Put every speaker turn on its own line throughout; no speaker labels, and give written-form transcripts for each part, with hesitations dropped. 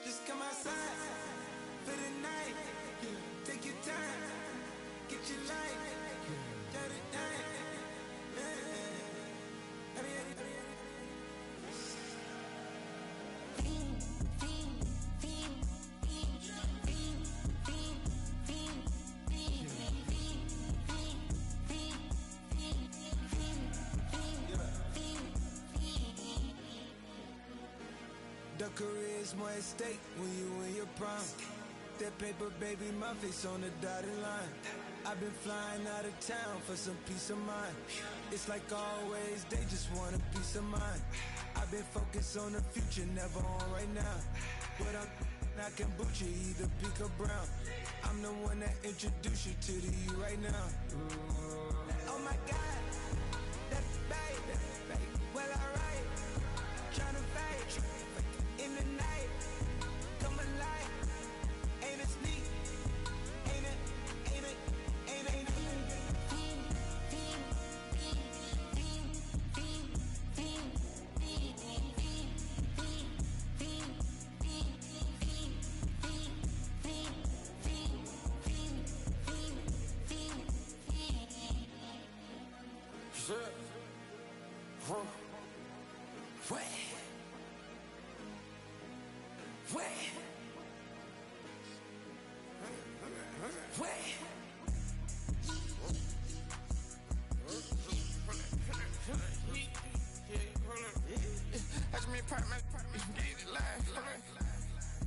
Just come outside for the night. Take your time, get your life. Dirty night. career is more at stake when you in your prime. That paper, baby, my face on the dotted line. I've been flying out of town for some peace of mind. It's like always, they just want a peace of mind. I've been focused on the future, never on right now. But I'm not kombucha, either pink or brown. I'm the one that introduced you to the you right now. Oh my God, that's babe. Well, alright, tryna fight in the night. Come alive, ain't it sneak? Ain't it?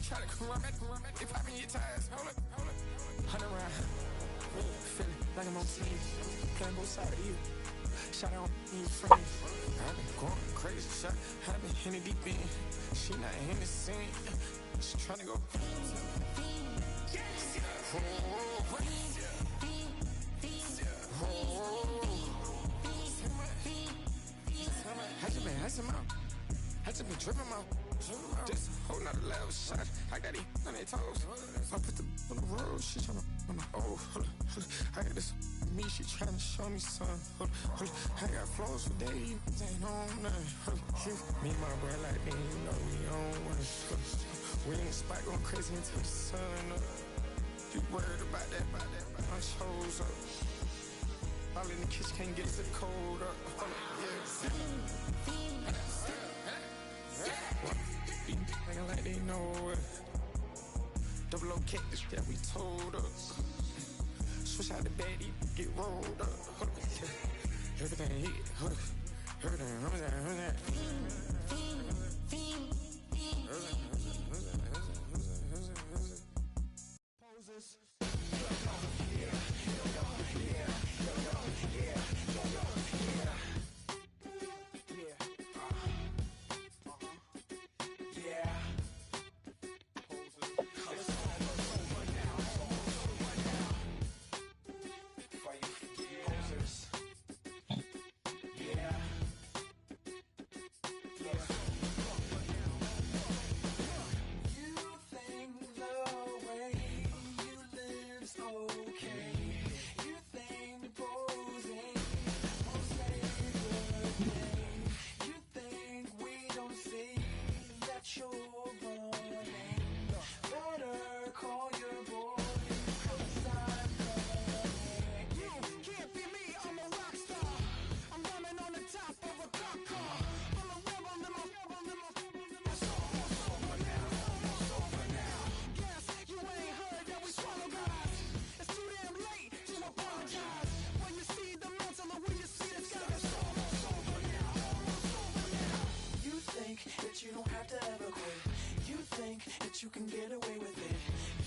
Try to come run back, they popping your tires. Hold up. 100 round, feeling like I'm on TV. Playing both sides of you. Shot on you friends. I've been going crazy, shot. I've been in the deep end. She not in the scene. She tryna go. I just been tripping out. This whole nother level shot. I got it on their toes. I put the on the road. She tryna hold up. I got this me. She tryna show me some. I got flows for days. Ain't on nothing. Me and my bro like me, you know we on one. We in the spot going crazy until the sun up. You worried about that? My shows up. All in the kitchen can't get the cold up. Nigga like they know it. Double O cactus that we told us. Switch out the baddie, get rolled up. Everything hit, everything, Poses. You don't have to ever quit. You think that you can get away with it.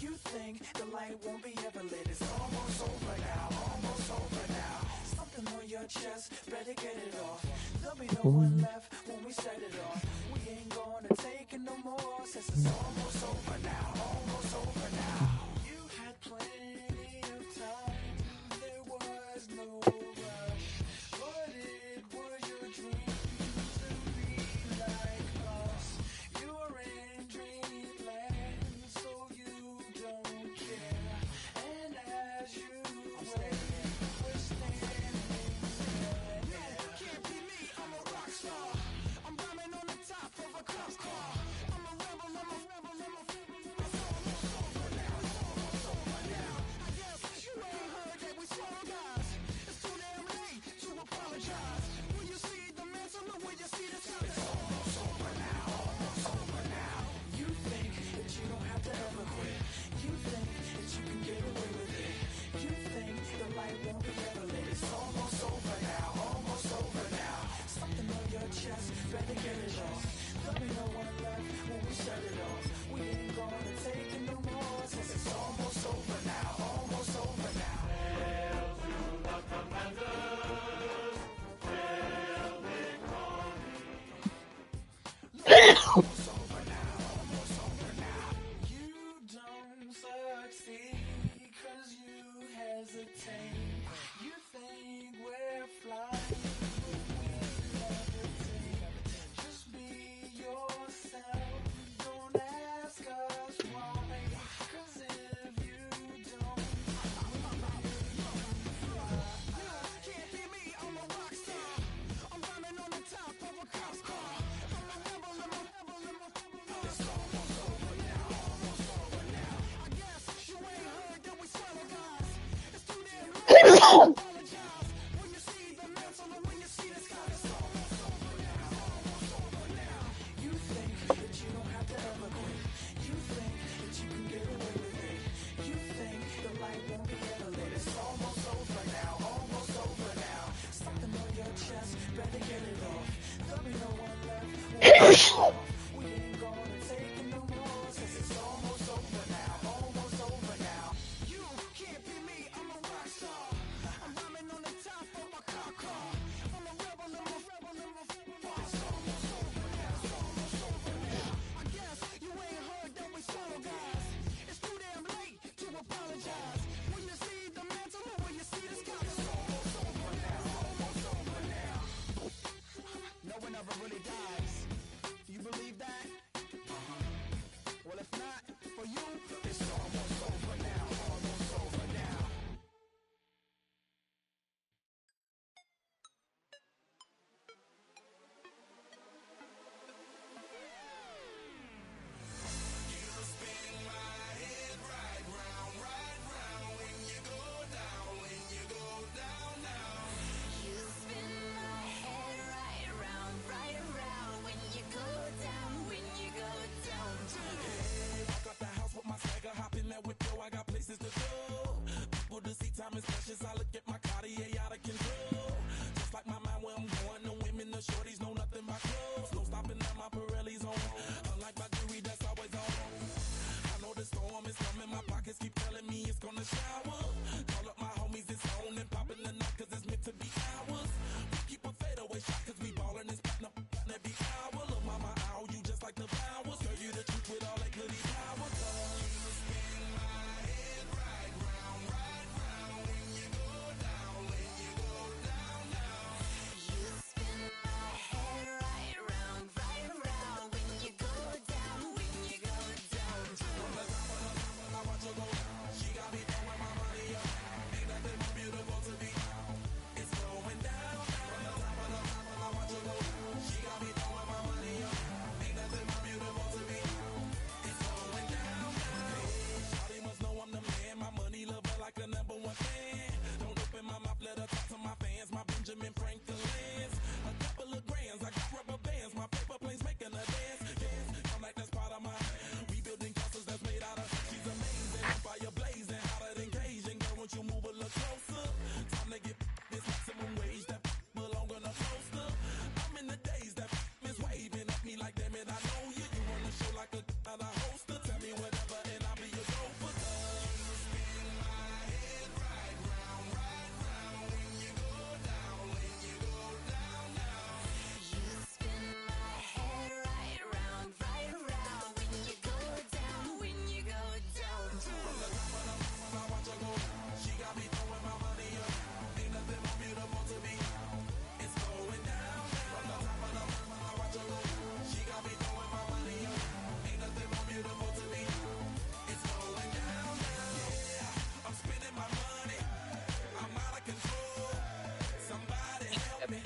You think the light won't be ever lit. It's almost over now, almost over now. Something on your chest, better get it off. There'll be no one left when we set it off. We ain't gonna take it no more, since it's almost over now, almost over now. You had plenty of time, there was no rush, but it was your dream.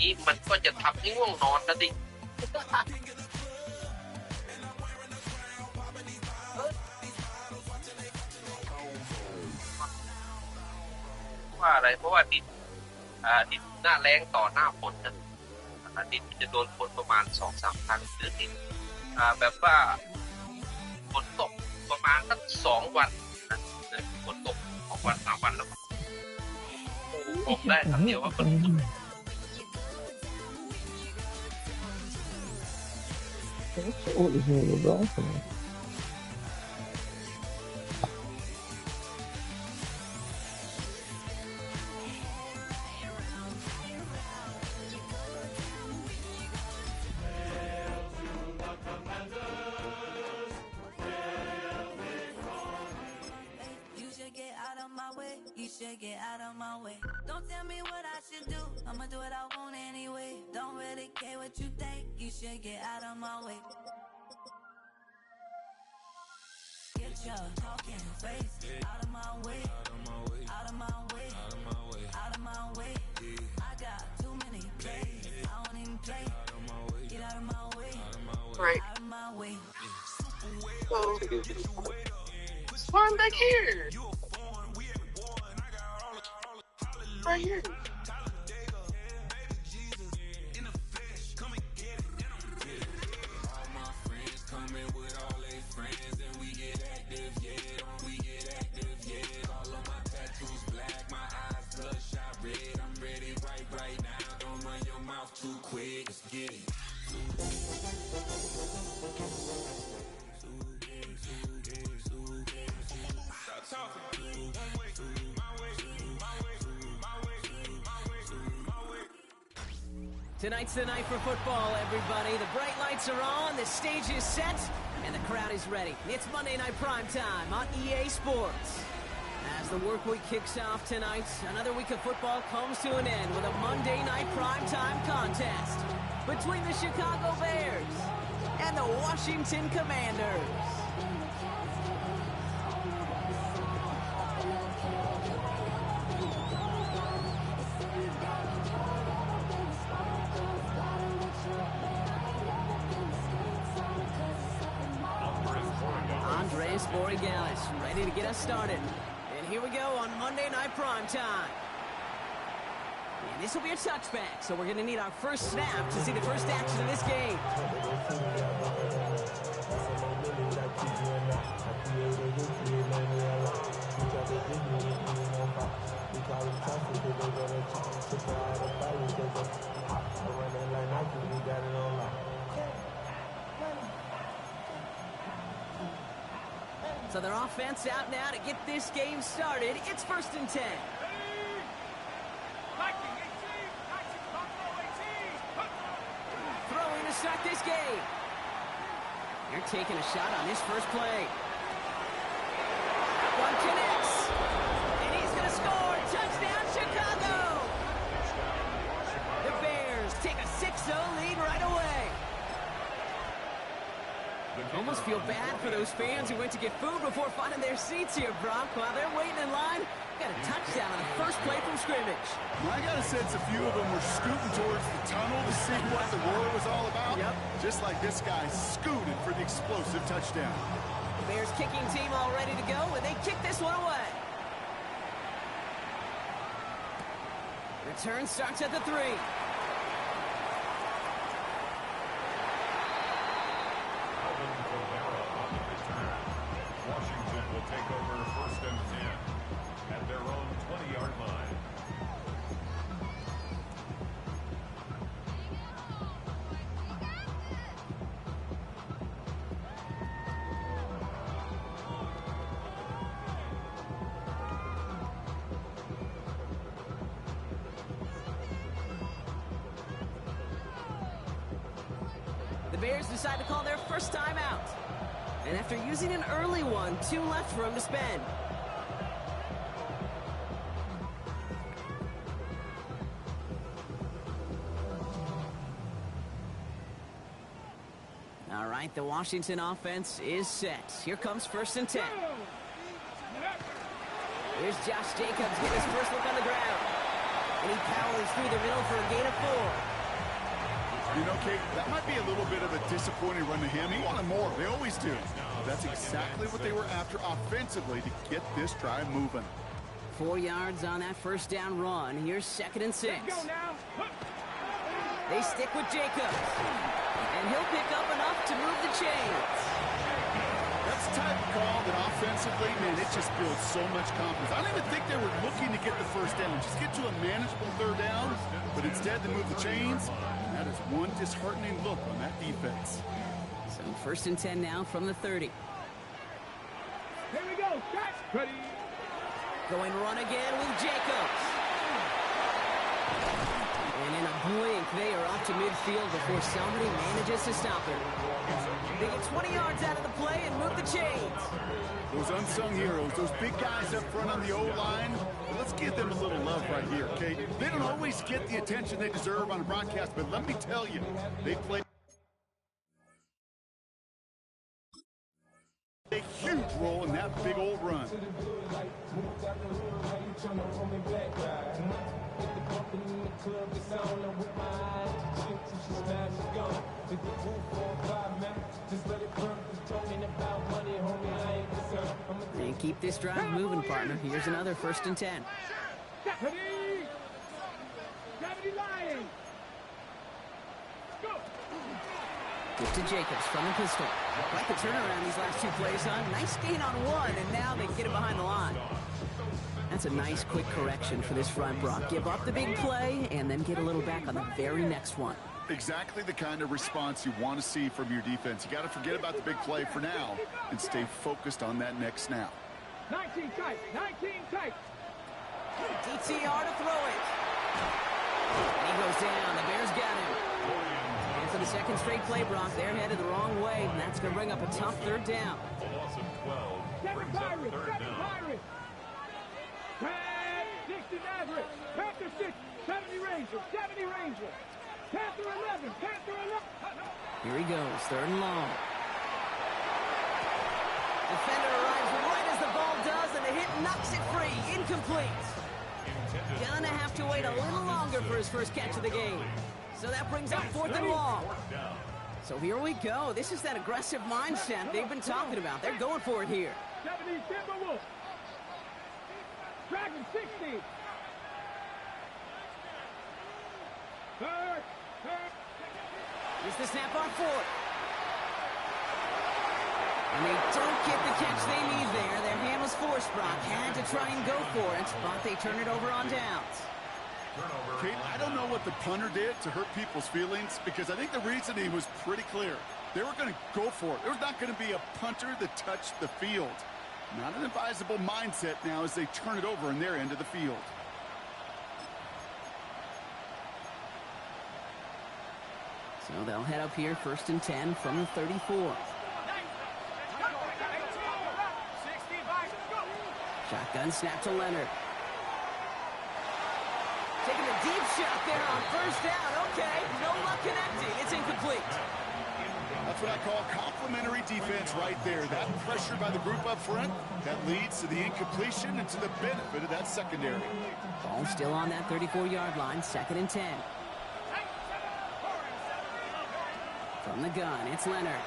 นี้มันก็จะทำให้ง่วงนอนนะดิว่าอะไรเพราะว่าดินหน้าแล้งต่อหน้าฝนนะดินจะโดนฝนประมาณ 2-3 ครั้งเดือนนี้แบบว่าฝนตกประมาณสัก2 วันนะฝนตก2 วัน 3 วันแล้วบอกได้คำเดียวว่าฝนตก
Oh, is een bedrijf.
You should get out of my way. Don't tell me what I should do. I'ma do what I want anyway. Don't really care what you think. You should get out of my way. Get your talking face out of my way. Out of my way. Out of my way. I got too many plays. I don't even play. Get out of my way.
Right.
Out of my way.
Oh, why I'm back here? Right here.
Tonight's the night for football, everybody. The bright lights are on, the stage is set, and the crowd is ready. It's Monday Night Primetime on EA Sports. As the work week kicks off tonight, another week of football comes to an end with a Monday Night Primetime contest between the Chicago Bears and the Washington Commanders. Ready to get us started. And here we go on Monday Night Primetime. And this will be a touchback, so we're going to need our first snap to see the first action of this game. So their offense out now to get this game started. It's 1st and 10. Throwing to start this game. They're taking a shot on this first play. One connects. And he's going to score. Touchdown, Chicago. The Bears take a 6-0 lead right away. Almost feel bad for those fans who went to get food before finding their seats here, Brock. While they're waiting in line, got a touchdown on the first play from scrimmage.
I got a sense a few of them were scooting towards the tunnel to see what the world was all about.
Yep.
Just like this guy scooted for the explosive touchdown.
The Bears kicking team all ready to go, and they kick this one away. Return starts at the 3.
Washington will take over 1st and 10 at their own 20-yard line.
The Bears decide to call their first timeout. And after using an early one, 2 left for him to spend. All right, the Washington offense is set. Here comes 1st and 10. Here's Josh Jacobs getting his first look on the ground. And he powers through the middle for a gain of 4.
You know, Kate, that might be a little bit of a disappointing run to him. He wanted more. They always do. That's exactly what they were after offensively to get this drive moving.
4 yards on that first down run. Here's 2nd and 6.
Let's go now.
They stick with Jacobs. And he'll pick up enough to move the chains.
That's the type of call that offensively, man, it just builds so much confidence. I don't even think they were looking to get the first down. Just get to a manageable 3rd down, but instead they move the chains. That is one disheartening look on that defense.
So 1st and 10 now from the 30.
Here we go. Catch. Ready.
Going run again with Jacobs. And in a blink, they are up to midfield before somebody manages to stop it. They get 20 yards out of the play and move the chains.
Those unsung heroes, those big guys up front on the O-line, let's give them a little love right here, okay? They don't always get the attention they deserve on a broadcast, but let me tell you, they play a huge role in that big old run.
And keep this drive moving, partner. Here's another 1st and 10.
Deputy! Deputy Lion! Go!
Get to Jacobs from the pistol. Quite the turnaround these last 2 plays, huh? Nice gain on 1, and now they get it behind the line. That's a nice, quick correction for this front, Brock. Give up the big play, and then get a little back on the very next one.
Exactly the kind of response you want to see from your defense. You got to forget about the big play for now and stay focused on that next snap.
19 tight. 19 tight.
DTR to throw it. And he goes down. The Bears got him. And for the 2nd straight play, Brock, they're headed the wrong way, and that's going to bring up a tough 3rd down.
A loss of 12 brings up 3rd down.
Pirates. 60 average. Panther 6. 70 Ranger. 70 Ranger. Panther 11. Panther 11.
Here he goes. 3rd and long. Defender arrives right as the ball does, and the hit knocks it free. Incomplete. Gonna have to wait a little longer for his first catch of the game. So that brings up 4th and long. So here we go. This is that aggressive mindset they've been talking about. They're going for it here.
70 Timberwolf. Dragon 60. Third.
Here's the snap on 4th. And they don't get the catch they need there. Their hand was forced, Brock. Had to try and go for it, but they turn it over on downs.
Kate, I don't know what the punter did to hurt people's feelings because I think the reasoning was pretty clear. They were going to go for it. There was not going to be a punter that touched the field. Not an advisable mindset now as they turn it over in their end of the field.
So they'll head up here, 1st and 10 from the 34. Shotgun snap to Leonard. Taking a deep shot there on 1st down. Okay, no luck connecting. It's incomplete.
That's what I call complementary defense right there. That pressure by the group up front, that leads to the incompletion and to the benefit of that secondary.
Ball still on that 34-yard line, 2nd and 10. From the gun, it's Leonard.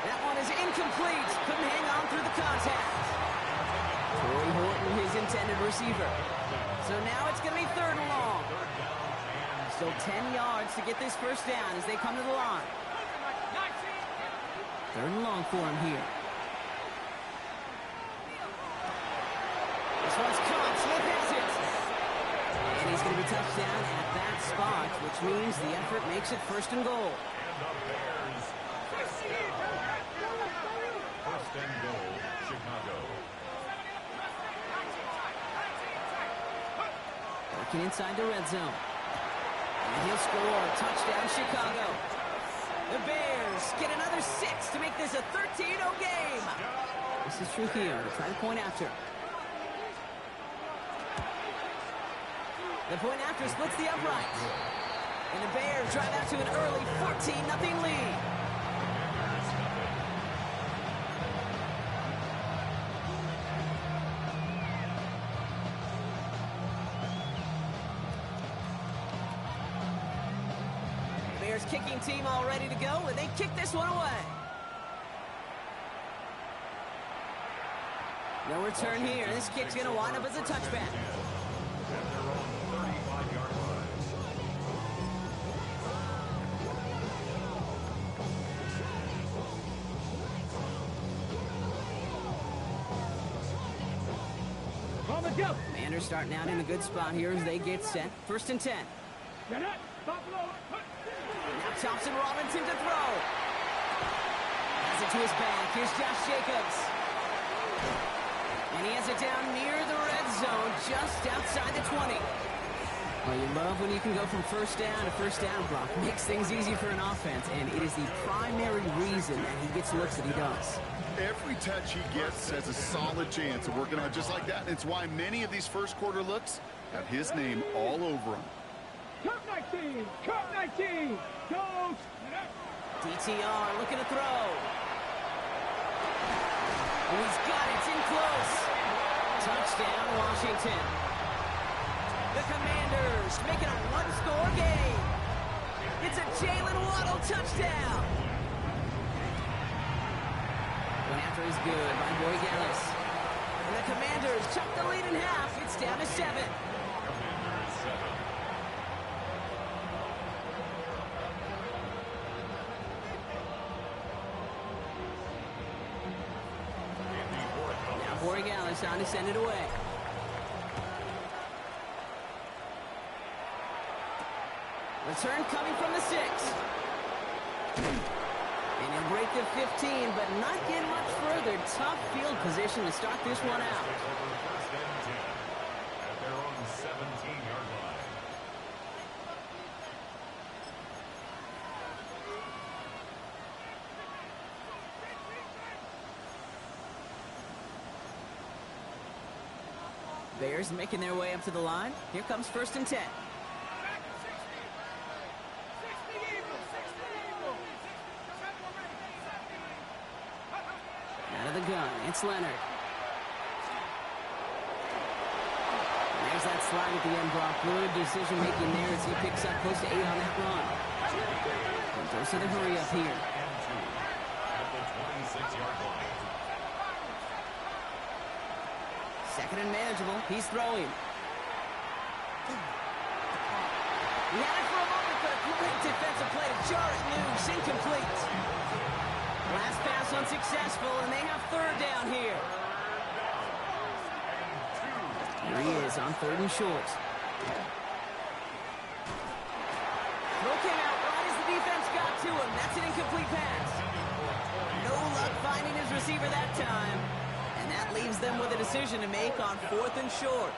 That one is incomplete. Couldn't hang on through the contact. Torrey Horton, his intended receiver. So now it's going to be 3rd and long. Still 10 yards to get this first down as they come to the line. 3rd and long for him here. This one's caught. Smith has it. And he's going to be touched down at that spot, which means the effort makes it 1st and goal.
First and goal, Chicago.
Working inside the red zone. And he'll score. Touchdown, Chicago. The Bears get another 6 to make this a 13-0 game. This is true here. They try to point after. The point after splits the uprights. And the Bears drive out to an early 14-0 lead. Bears kicking team all ready to go, and they kick this one away. No return here. This kick's going to wind up as a touchback. Commanders starting out in a good spot here as they get set. 1st and 10. Now Thompson Robinson to throw. Has it to his back. Here's Josh Jacobs. And he has it down near the red zone, just outside the 20. Well, you love when you can go from first down to first down, Brock. Makes things easy for an offense, and it is the primary reason that he gets looks that he does.
Every touch he gets has a solid chance of working out just like that. And it's why many of these first quarter looks have his name all over them.
Cup 19! Cup 19! Go!
DTR looking to throw. Oh, he's got it. It's in close. Touchdown, Washington. The Commanders make it a one-score game. It's a Jalen Waddle touchdown. One after is good by Boy Gallis. And the Commanders chuck the lead in half. It's down to 7. Now Boy Gallis on to send it away. Return coming from the 6. And he'll break the 15, but not get much further. Tough field position to start this one out.
First and 10 at their own 17-yard line.
Bears making their way up to the line. Here comes 1st and 10. Out of the gun, it's Leonard. And there's that slide at the end, Brock. Good decision making there as he picks up close to 8 on that run. And goes to the hurry up here.
At the 26-yard line.
2nd and manageable. He's throwing. He had it for a moment, but a great defensive play to jar it loose. Incomplete. Last pass unsuccessful, and they have 3rd down here. Here he is on 3rd and short. Throw came out right as the defense got to him. That's an incomplete pass. No luck finding his receiver that time. And that leaves them with a decision to make on 4th and short.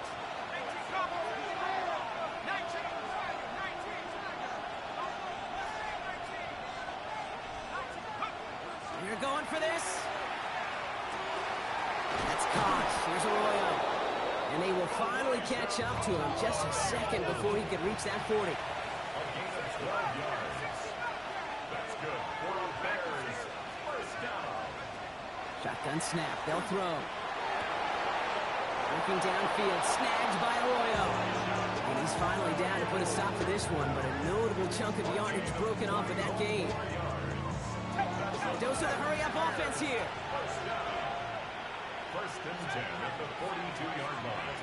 You're going for this. That's caught. Here's Arroyo. And they will finally catch up to him just a second before he could reach that 40.
A gain of 12 yards. That's good for the Bears. First down.
Shotgun snap. They'll throw. Working downfield. Snagged by Arroyo. And he's finally down to put a stop to this one, but a notable chunk of yardage broken off of that game. Dose of the hurry-up offense here.
First and 10 at the 42-yard line.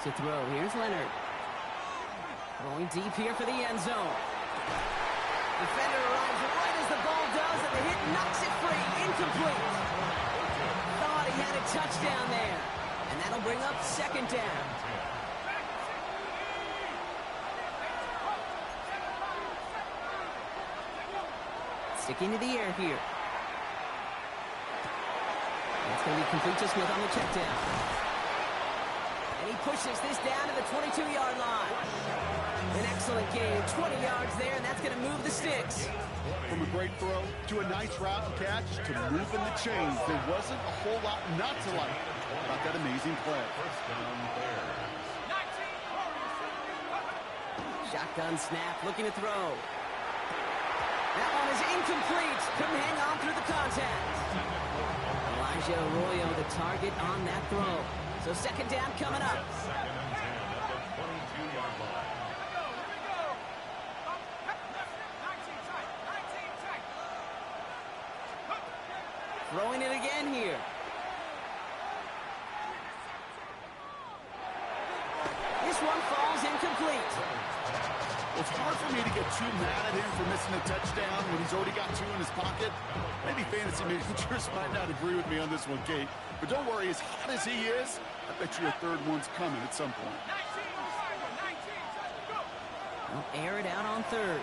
To throw. Here's Leonard. Throwing deep here for the end zone. Defender arrives right as the ball does, and the hit knocks it free. Incomplete. Thought he had a touchdown there. And that'll bring up 2nd down. Sticking to the air here. It's going to be complete to Smith on the check down. And he pushes this down to the 22-yard line. An excellent game. 20 yards there, and that's going to move the sticks.
From a great throw to a nice route and catch to moving the chains, there wasn't a whole lot not to like about that amazing play.
First down, Bears.
Shotgun snap, looking to throw. That one is incomplete. Couldn't hang on through the contact. Elijah Arroyo, the target on that throw. So 2nd down coming up.
2nd and 10 at the 22-yard line.
throwing it again here. This one falls incomplete.
It's hard for me to get too mad at him for missing a touchdown when he's already got 2 in his pocket. Maybe fantasy managers might not agree with me on this one, Kate. But don't worry, as hot as he is, I bet you a third one's coming at some point.
They'll air it out on third.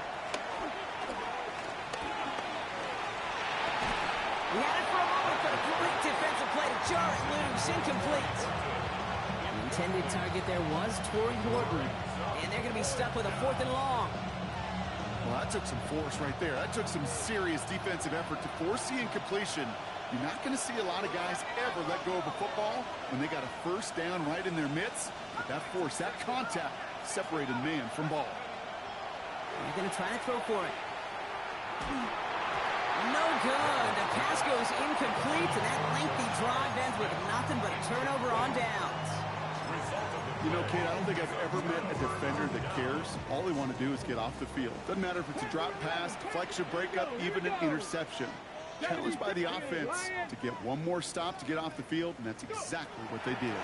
He had it for a moment, but a great defensive play to jar it loose. Incomplete. The intended target there was Torrey Horton. And they're going to be stuck with a 4th and long.
Well, that took some force right there. That took some serious defensive effort to force the incompletion. You're not going to see a lot of guys ever let go of a football when they got a first down right in their midst. But that force, that contact, separated man from ball.
They're going to try to throw for it. No good. The pass goes incomplete, and that lengthy drive ends with nothing but a turnover on downs.
You know, Kate, I don't think I've ever met a defender that cares. All they want to do is get off the field. Doesn't matter if it's a drop pass, deflection, breakup, even an interception. Challenged by the offense to get one more stop to get off the field, and that's exactly what they did.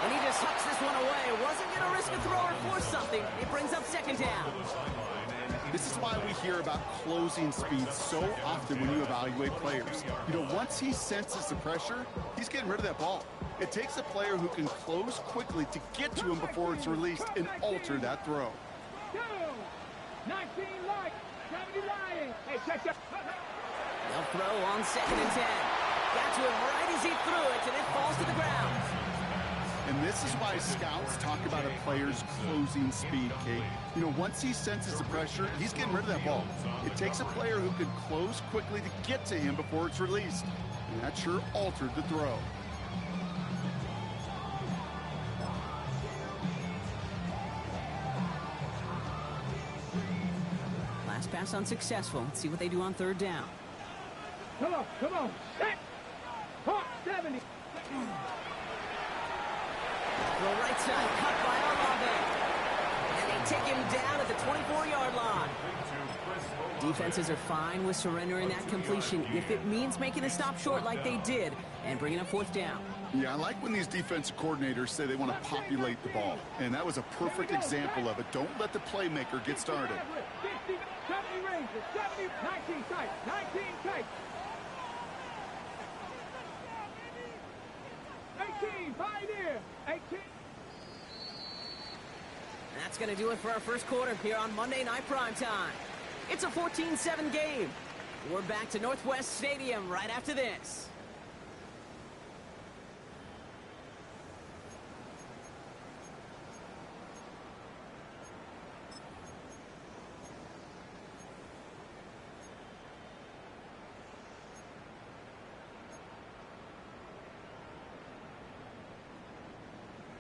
And he just hucks this one away. Wasn't going to risk a throw or force something. It brings up 2nd down.
This is why we hear about closing speed so often when you evaluate players. You know, once he senses the pressure, he's getting rid of that ball. It takes a player who can close quickly to get to him before it's released and alter that throw.
19 light, 70 lying. Hey, check.
They'll throw on 2nd and 10. Got to him right as he threw it, and it falls to the ground.
And this is why scouts talk about a player's closing speed, Kate. You know, once he senses the pressure, he's getting rid of that ball. It takes a player who can close quickly to get to him before it's released. And that sure altered the throw.
Last pass unsuccessful. Let's see what they do on 3rd down.
Come on. Set. Hawk 70.
Throw right side, cut by Olave. And they take him down at the 24-yard line. Defenses are fine with surrendering that completion if it means making the stop short like they did and bringing up 4th down.
Yeah, I like when these defensive coordinators say they want to populate the ball. And that was a perfect example of it. Don't let the playmaker get started.
60, 70 Rangers, 70, 19 tight, 19 tight. 18, Pioneer, 18.
And that's going to do it for our first quarter here on Monday Night Primetime. It's a 14-7 game. We're back to Northwest Stadium right after this.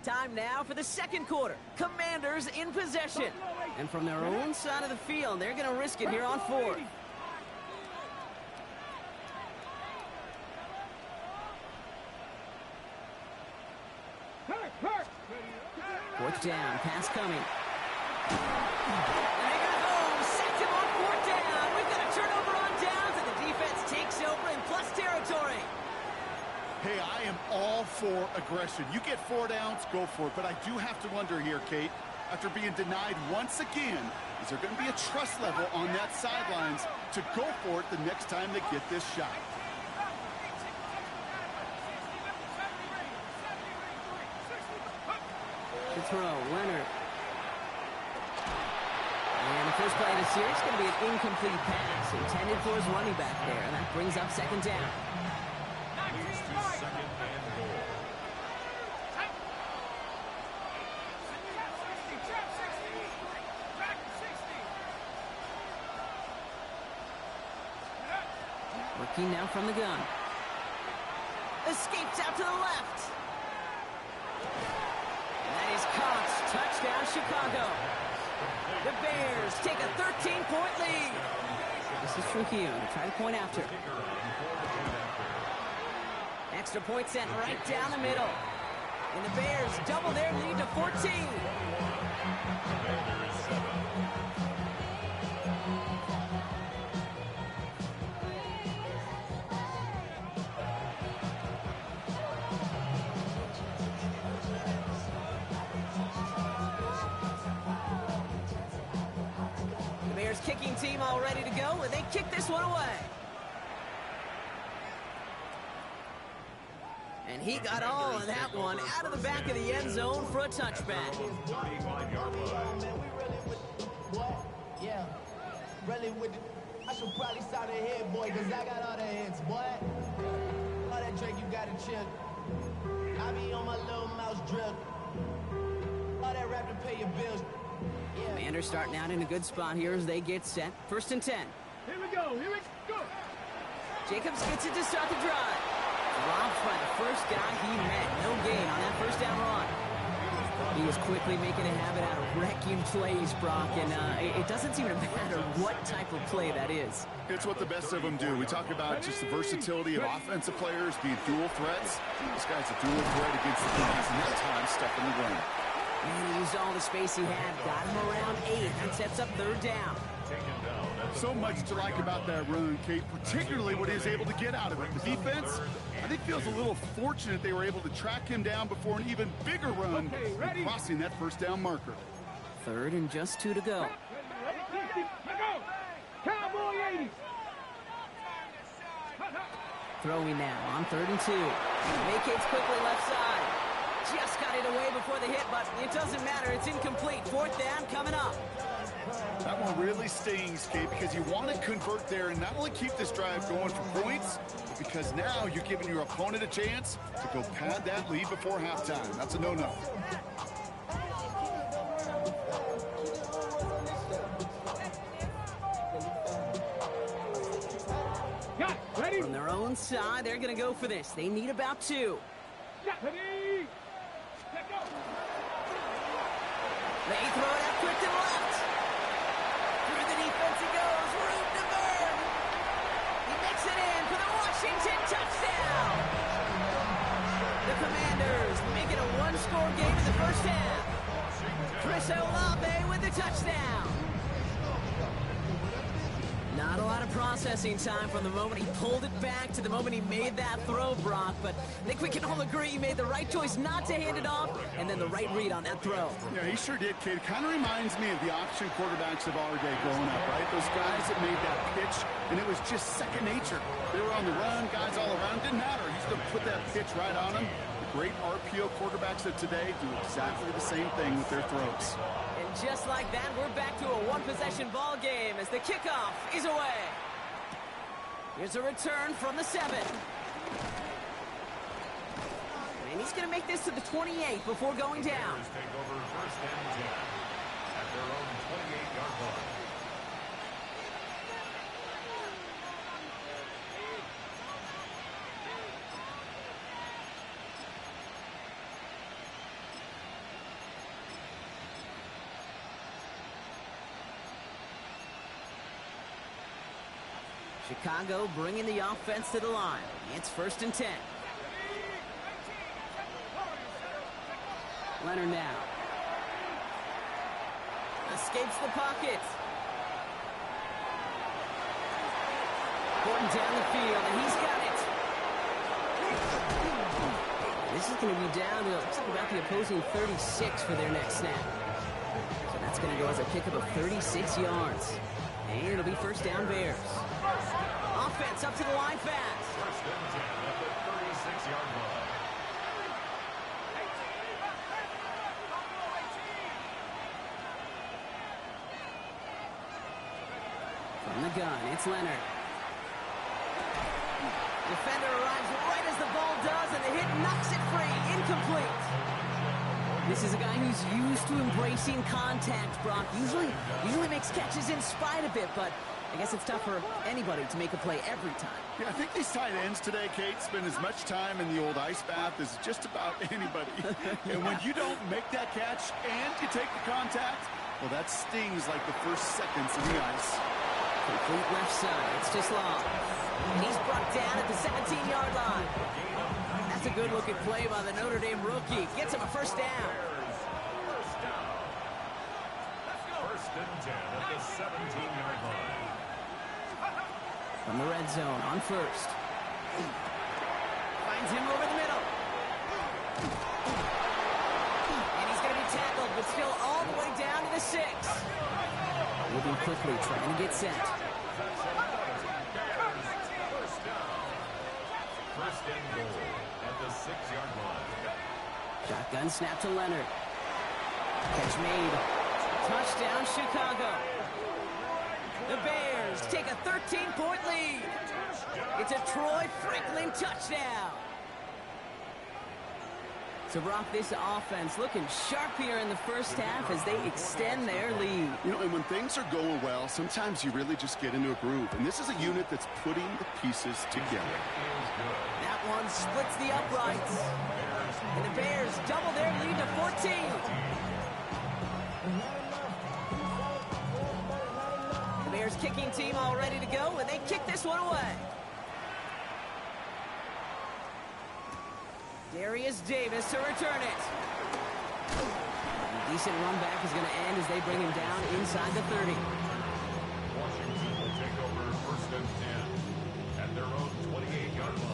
Time now for the 2nd quarter. Commanders in possession. And from their own side of the field, they're going to risk it here on 4th. 4th down, pass coming. And they're going to go. Sacked him on 4th down. We've got a turnover on downs, and the defense takes over in plus territory.
Hey, I am all for aggression. You get 4 downs, go for it. But I do have to wonder here, Kate, after being denied once again, is there going to be a trust level on that sidelines to go for it the next time they get this shot?
The throw, Leonard. And the first play of the series is going to be an incomplete pass intended for his running back there, and that brings up 2nd down. Working now from the gun. Escapes out to the left. And that is caught. Touchdown, Chicago. The Bears take a 13-point lead. This is Trujillo to try to point after. Extra point sent right down the middle. And the Bears double their lead to 14. his kicking team all ready to go, and they kick this one away. And he got all of that one out of the back of the end zone for a touchback.
35-yard line.
Yeah, really with the, I should probably start a hit, boy, because I got all the hits, boy. All that drink, you got to chill. I be on my little mouse drip. All that rap to pay your bills. Yeah.
Commanders starting out in a good spot here as they get set. 1st and 10.
Here we go. Here we go.
Jacobs gets it to start the drive. Dropped by the first guy he met. No gain on that first down run. He is quickly making a habit out of wrecking plays, Brock, and it doesn't seem to matter what type of play that is.
It's what the best of them do. We talk about just the versatility of offensive players being dual threats. This guy's a dual threat against the pass, and that time stuffing the run.
And he used all the space he had. Got him around 8. That sets up 3rd down.
So much to like about that run, Kate, particularly what he was able to get out of it. The defense, I think, feels a little fortunate they were able to track him down before an even bigger run, crossing that first down marker.
3rd and just 2 to go.
Cowboy 80s.
Throwing now on 3rd and 2. Vacates quickly left side. Just got it away before the hit, but it doesn't matter. It's incomplete. 4th down coming up.
That one really stings, Kate, because you want to convert there and not only keep this drive going for points, but because now you're giving your opponent a chance to go pad that lead before halftime. That's a no-no.
Ready?
From their own side, they're going to go for this. They need about 2.
Ready? Let go.
They throw it out quick to the left. Through the defense he goes. Room to burn. He makes it in for the Washington touchdown. The Commanders make it a 1-score game in the first half. Chris Olave with the touchdown. Not a lot of processing time from the moment he pulled it back to the moment he made that throw, Brock. But I think we can all agree he made the right choice not to hand it off, and then the right read on that throw.
Yeah, he sure did, kid. It kind of reminds me of the option quarterbacks of our day growing up, right? Those guys that made that pitch, and it was just second nature. They were on the run, guys all around. Didn't matter. He's going to put that pitch right on them. The great RPO quarterbacks of today do exactly the same thing with their throws.
And just like that, we're back to a one-possession ball game as the kickoff is away. Here's a return from the 7. And he's going to make this to the 28 before going down.
Take over 1st and 10 at their own 28-yard line.
Chicago bringing the offense to the line. It's 1st and 10. Leonard now. Escapes the pocket. Gordon down the field, and he's got it. This is going to be down to, looks like about the opposing 36 for their next snap. So that's going to go as a pickup of 36 yards. And it'll be 1st down Bears. Offense up to the line fast.
1st and 10 at the 36-yard line.
From the gun, it's Leonard. Defender arrives right as the ball does, and the hit knocks it free. Incomplete. This is a guy who's used to embracing contact, Brock. Usually makes catches in spite of it, but I guess it's tough for anybody to make a play every time.
Yeah, I think these tight ends today, Kate, spend as much time in the old ice bath as just about anybody. And when you don't make that catch and you take the contact, well, that stings like the first seconds in the ice.
Complete left side. It's just long. And he's brought down at the 17-yard line. That's a good-looking play by the Notre Dame rookie. Gets him a 1st down.
1st and 10 at the 17-yard line.
From the red zone on 1st. Finds him over the middle. And he's going to be tackled, but still all the way down to the 6. Moving quickly, trying to get set.
First and goal at the 6-yard line.
Shotgun snap to Leonard. Catch made. Touchdown, Chicago. The Bears take a 13-point lead. It's a Troy Franklin touchdown. So, Brock, this offense looking sharp here in the first half as they extend their lead.
You know, and when things are going well, sometimes you really just get into a groove. And this is a unit that's putting the pieces together.
That one splits the uprights. And the Bears double their lead to 14. The Bears kicking team all ready to go, and they kick this one away. Darius Davis to return it. A decent run back is going to end as they bring him down inside the 30.
Washington will take over first and 10 at their own 28-yard line.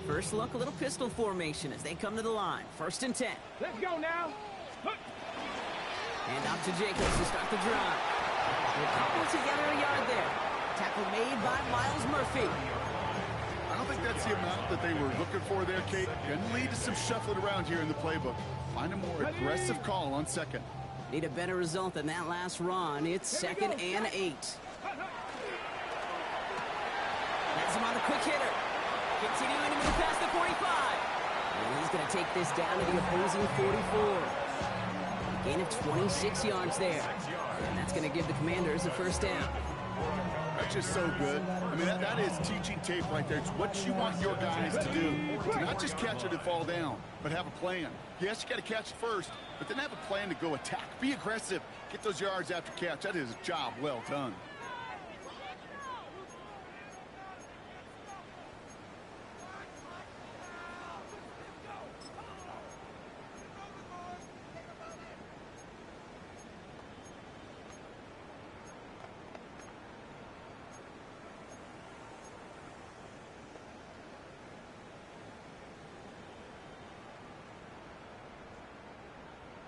First look, a little pistol formation as they come to the line. First and 10.
Let's go now.
And out to Jacobs to start the drive. They'll cobble together a yard there. Tackle made by Miles Murphy.
I don't think that's the amount that they were looking for there, Kate. Can lead to some shuffling around here in the playbook. Find a more aggressive call on second.
Need a better result than that last run. It's second and 8. That's him on the quick hitter. Continuing to move past the 45. And he's going to take this down to the opposing 44. A gain of 26 yards there. And that's going to give the Commanders a first down.
That's just so good. I mean, that is teaching tape right there. It's what you want your guys to do. To not just catch it and fall down, but have a plan. Yes, you got to catch it first, but then have a plan to go attack. Be aggressive. Get those yards after catch. That is a job well done.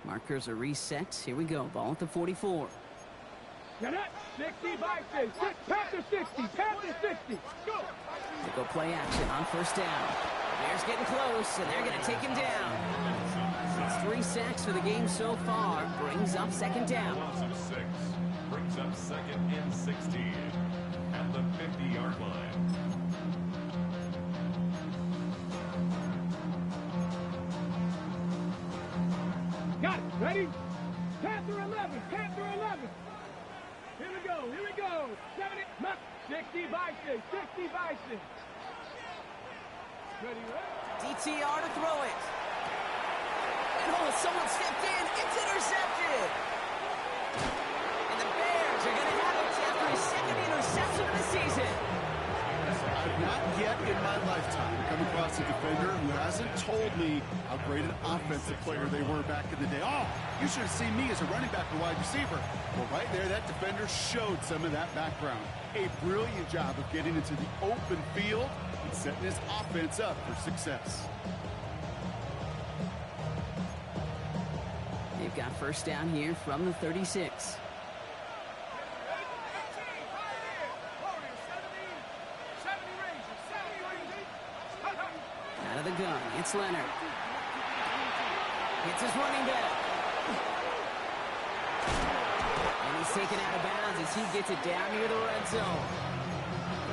Markers are reset. Here we go. Ball at the 44.
Get it. 60 by 6. Panther 60. Panther 60. Go.
They go play action on first down. Bears getting close, and they're going to take him down. It's 3 sacks for the game so far. Brings up second down.
Loss of 6 brings up second and 16 at the 50-yard line.
Got it. Ready? Panther 11. Panther 11. Here we go. Here we go. 70. 60 by 6. 60 by 6. Ready, ready?
DTR to throw it. And someone stepped in. It's intercepted. And the Bears are going to have it after his second interception of the season.
I've not yet in my lifetime come across a defender who hasn't told me how great an offensive player they were back in the day. Oh, you should have seen me as a running back or wide receiver. Well, right there, that defender showed some of that background. A brilliant job of getting into the open field and setting his offense up for success.
They've got first down here from the 36. Out of the gun, it's Leonard. It's his running back. And he's taken out of bounds as he gets it down near the red zone.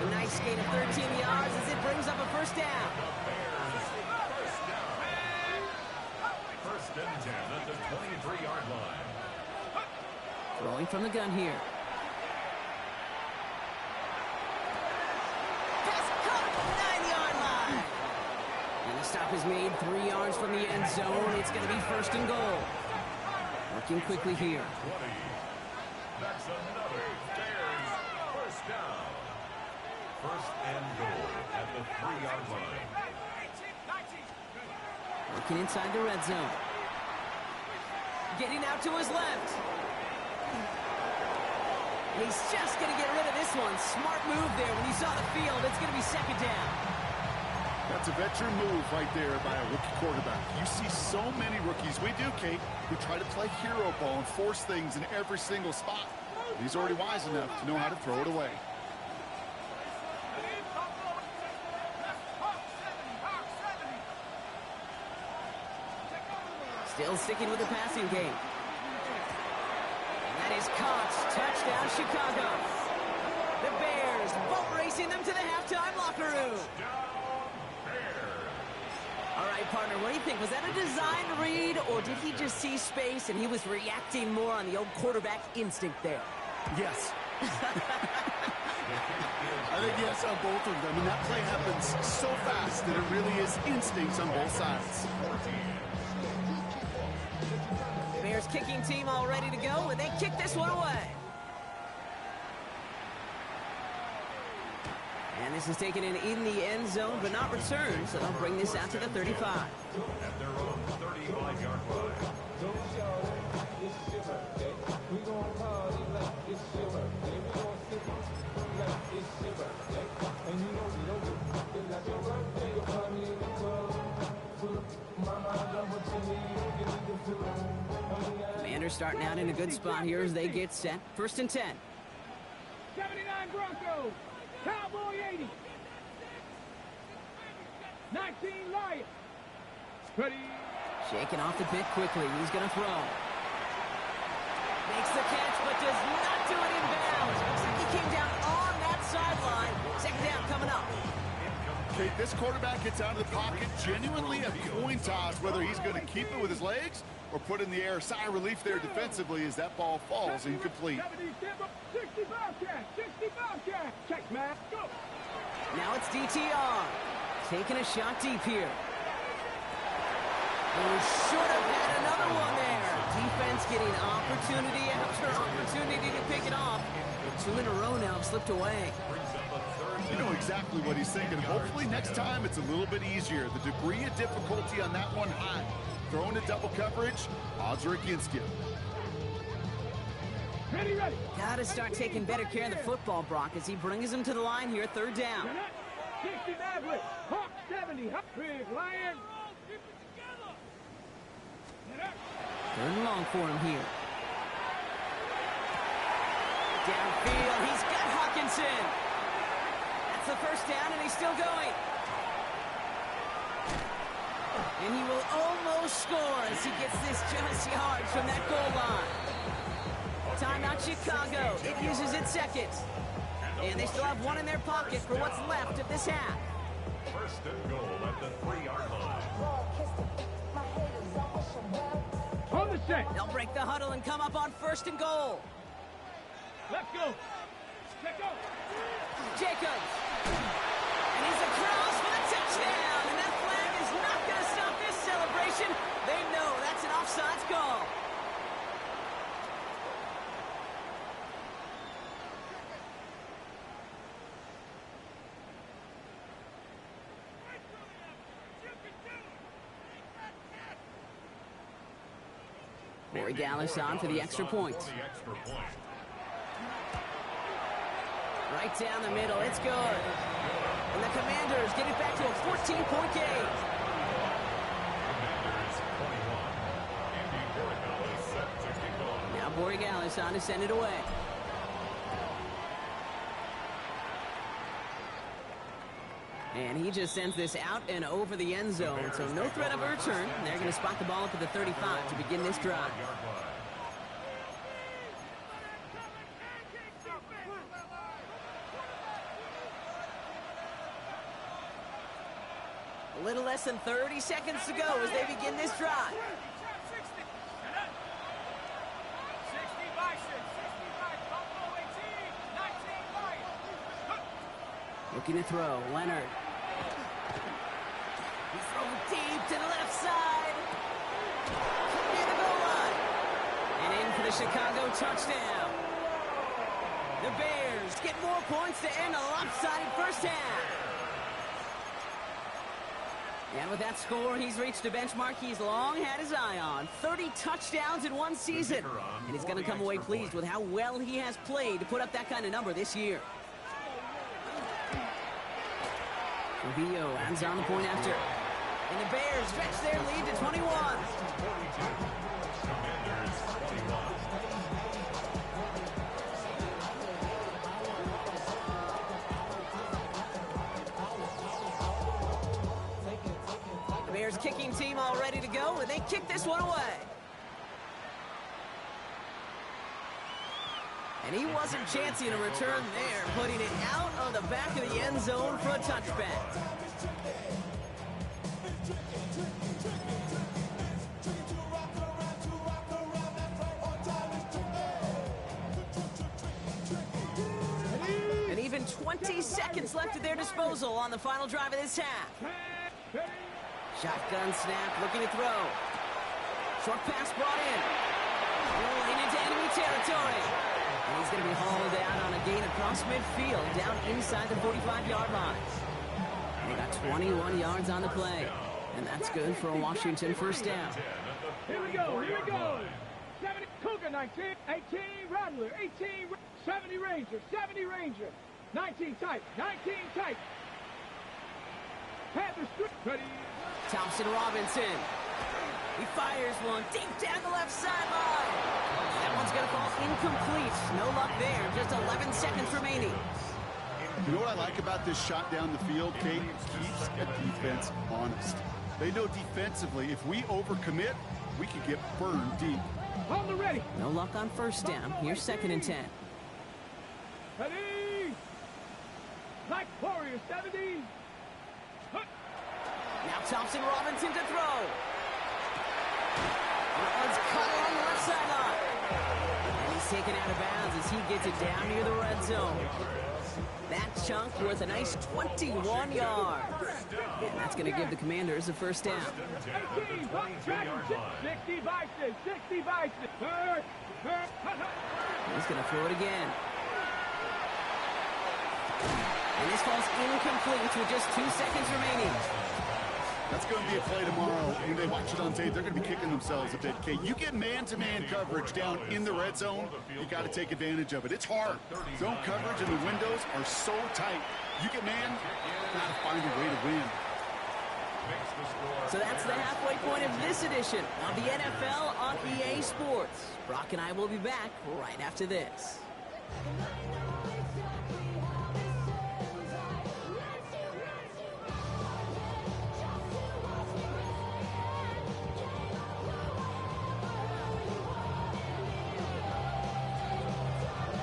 A nice gain of 13 yards as it brings up a first down.
First and 10 at the 23-yard line.
Throwing from the gun here. Pass caught at the 9-yard line. And the stop is made 3 yards from the end zone. It's going to be first and goal. Working quickly here.
20. That's another Bears first down. First and goal at the 3-yard line.
Working inside the red zone. Getting out to his left. He's just going to get rid of this one. Smart move there. When you saw the field, it's going to be second down.
That's a veteran move right there by a rookie quarterback. You see so many rookies, we do, Kate, who try to play hero ball and force things in every single spot. He's already wise enough to know how to throw it away.
Still sticking with the passing game. And that is caught. Touchdown, Chicago. The Bears boat racing them to the halftime locker room. All right, partner, what do you think? Was that a design read, or did he just see space and he was reacting more on the old quarterback instinct there?
Yes. I think yes on both of them, and that play happens so fast that it really is instincts on both sides.
Bears kicking team all ready to go, and they kick this one away. And this is taken in the end zone, but not returned, so they'll bring this out to the 35.
At their own 35-yard line.
Commanders starting out in a good spot here as they get set. 1st and 10.
79 Broncos. Cowboy 80. 19 Lions. Ready.
Shaking off the bit quickly. He's going to throw. Makes the catch, but does not do it in bounds. Looks like he came down on that sideline. Second down coming up.
Okay, this quarterback gets out of the pocket, genuinely a coin toss whether he's going to keep it with his legs or put in the air. Sigh of relief there defensively as that ball falls incomplete.
65 catch. 65 catch. Check, man. Go.
Now it's DTR. Taking a shot deep here. Oh, should have had another one there. Defense getting opportunity after opportunity to pick it off. 2 in a row now have slipped away.
You know exactly what he's thinking. Hopefully next time it's a little bit easier. The degree of difficulty on that one high. Throwing to double coverage, odds are against you.
Ready, ready.
Got to start taking better care of the football, Brock, as he brings him to the line here, 3rd down.
60 Maverick. Hawk 70. Big Lion.
3rd and long for him here. Downfield, he's got Hawkinson. That's the 1st down, and he's still going. And he will almost score as he gets this just yards from that goal line. Timeout Chicago. It uses its 2nd. And they still have one in their pocket for what's left of this half.
1st and goal at the 3-yard line.
On the set.
They'll break the huddle and come up on 1st and goal.
Let's go. Let's go.
Jacobs. And he's across for the touchdown. And that flag is not going to stop this celebration. They know that's an offsides call. Corey Gallis on for the extra point. Right down the middle, it's good. And the Commanders get it back to a 14-point game. Now Borregales on to send it away. And he just sends this out and over the end zone, so no threat of a return. They're going to spot the ball up at the 35 to begin this drive. A little less than 30 seconds to go as they begin this drive.
65,
Looking to throw, Leonard. He's throwing deep to the left side. Near the goal line. And in for the Chicago touchdown. The Bears get more points to end a lopsided 1st half. And with that score, he's reached a benchmark he's long had his eye on. 30 touchdowns in one season. And he's going to come away pleased with how well he has played to put up that kind of number this year. Trujillo ends on the point after. And the Bears stretch their lead to 21. The Bears kicking team all ready to go, and they kick this one away. And he wasn't chancing a return there, putting it out of the back of the end zone for a touchback. And even 20 seconds left at their disposal on the final drive of this half. Shotgun snap, looking to throw. Short pass brought in. Rolling into enemy territory. And he's going to be hauled down on a gain across midfield, down inside the 45-yard line. And he got 21 yards on the play. And that's good for a Washington first down.
Here we go, here we go. 70 Cougar, 19, 18 Rattler, 18, 70 Ranger, 70 Ranger, 19 tight, 19 tight. Panthers, ready.
Thompson Robinson. He fires one deep down the left sideline. That one's going to fall incomplete. No luck there. Just 11 seconds remaining.
You know what I like about this shot down the field, Kate? It keeps a defense honest. They know defensively, if we overcommit, we could get burned deep.
On the ready.
No luck on first down. Here's 2nd and 10.
Ready. Like Warrior, 70.
Now Thompson Robinson to throw. That one's cut along the left sideline. And he's taken out of bounds as he gets it down near the red zone. That chunk worth a nice 21 yards. And that's going to give the Commanders a first down.
18, 60 Bison, 60 Bison.
He's going to throw it again. And this falls incomplete with just 2 seconds remaining.
That's going to be a play tomorrow. When they watch it on tape, they're going to be kicking themselves a bit. Kate, you get man-to-man coverage down in the red zone, you got to take advantage of it. It's hard. Zone coverage and the windows are so tight. You get man, you got to find a way to win.
So that's the halfway point of this edition of the NFL on EA Sports. Brock and I will be back right after this.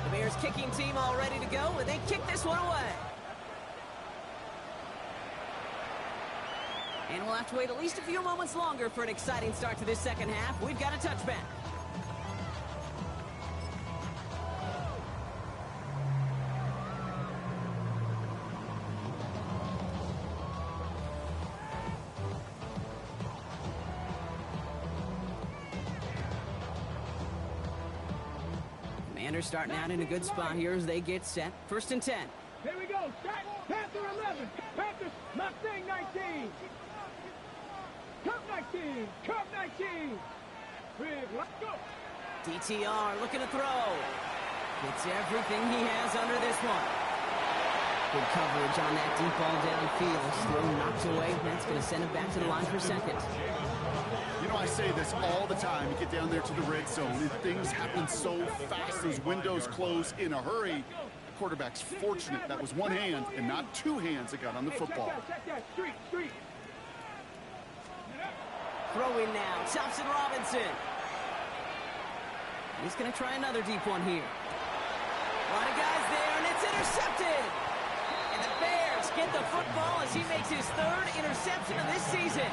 The Bears kicking team all ready to go, and they kick this one away. And we'll have to wait at least a few moments longer for an exciting start to this second half. We've got a touchback. Commanders starting out in a good spot here as they get set. 1st and 10.
Here we go. Set. Panther 11. Panthers Mustang 19. Cup 19. Cup 19. Let's go.
DTR looking to throw. Gets everything he has under this one. Good coverage on that deep ball downfield. Throw knocked away. That's going to send it back to the line for 2nd.
You know, I say this all the time. You get down there to the red zone, and things happen so fast. Those windows close in a hurry. The quarterback's fortunate that was one hand and not two hands that got on the football.
Check that. Street.
Throw in now. Thompson Robinson. He's going to try another deep one here. A lot of guys there, and it's intercepted. And the Bears get the football as he makes his 3rd interception of this season.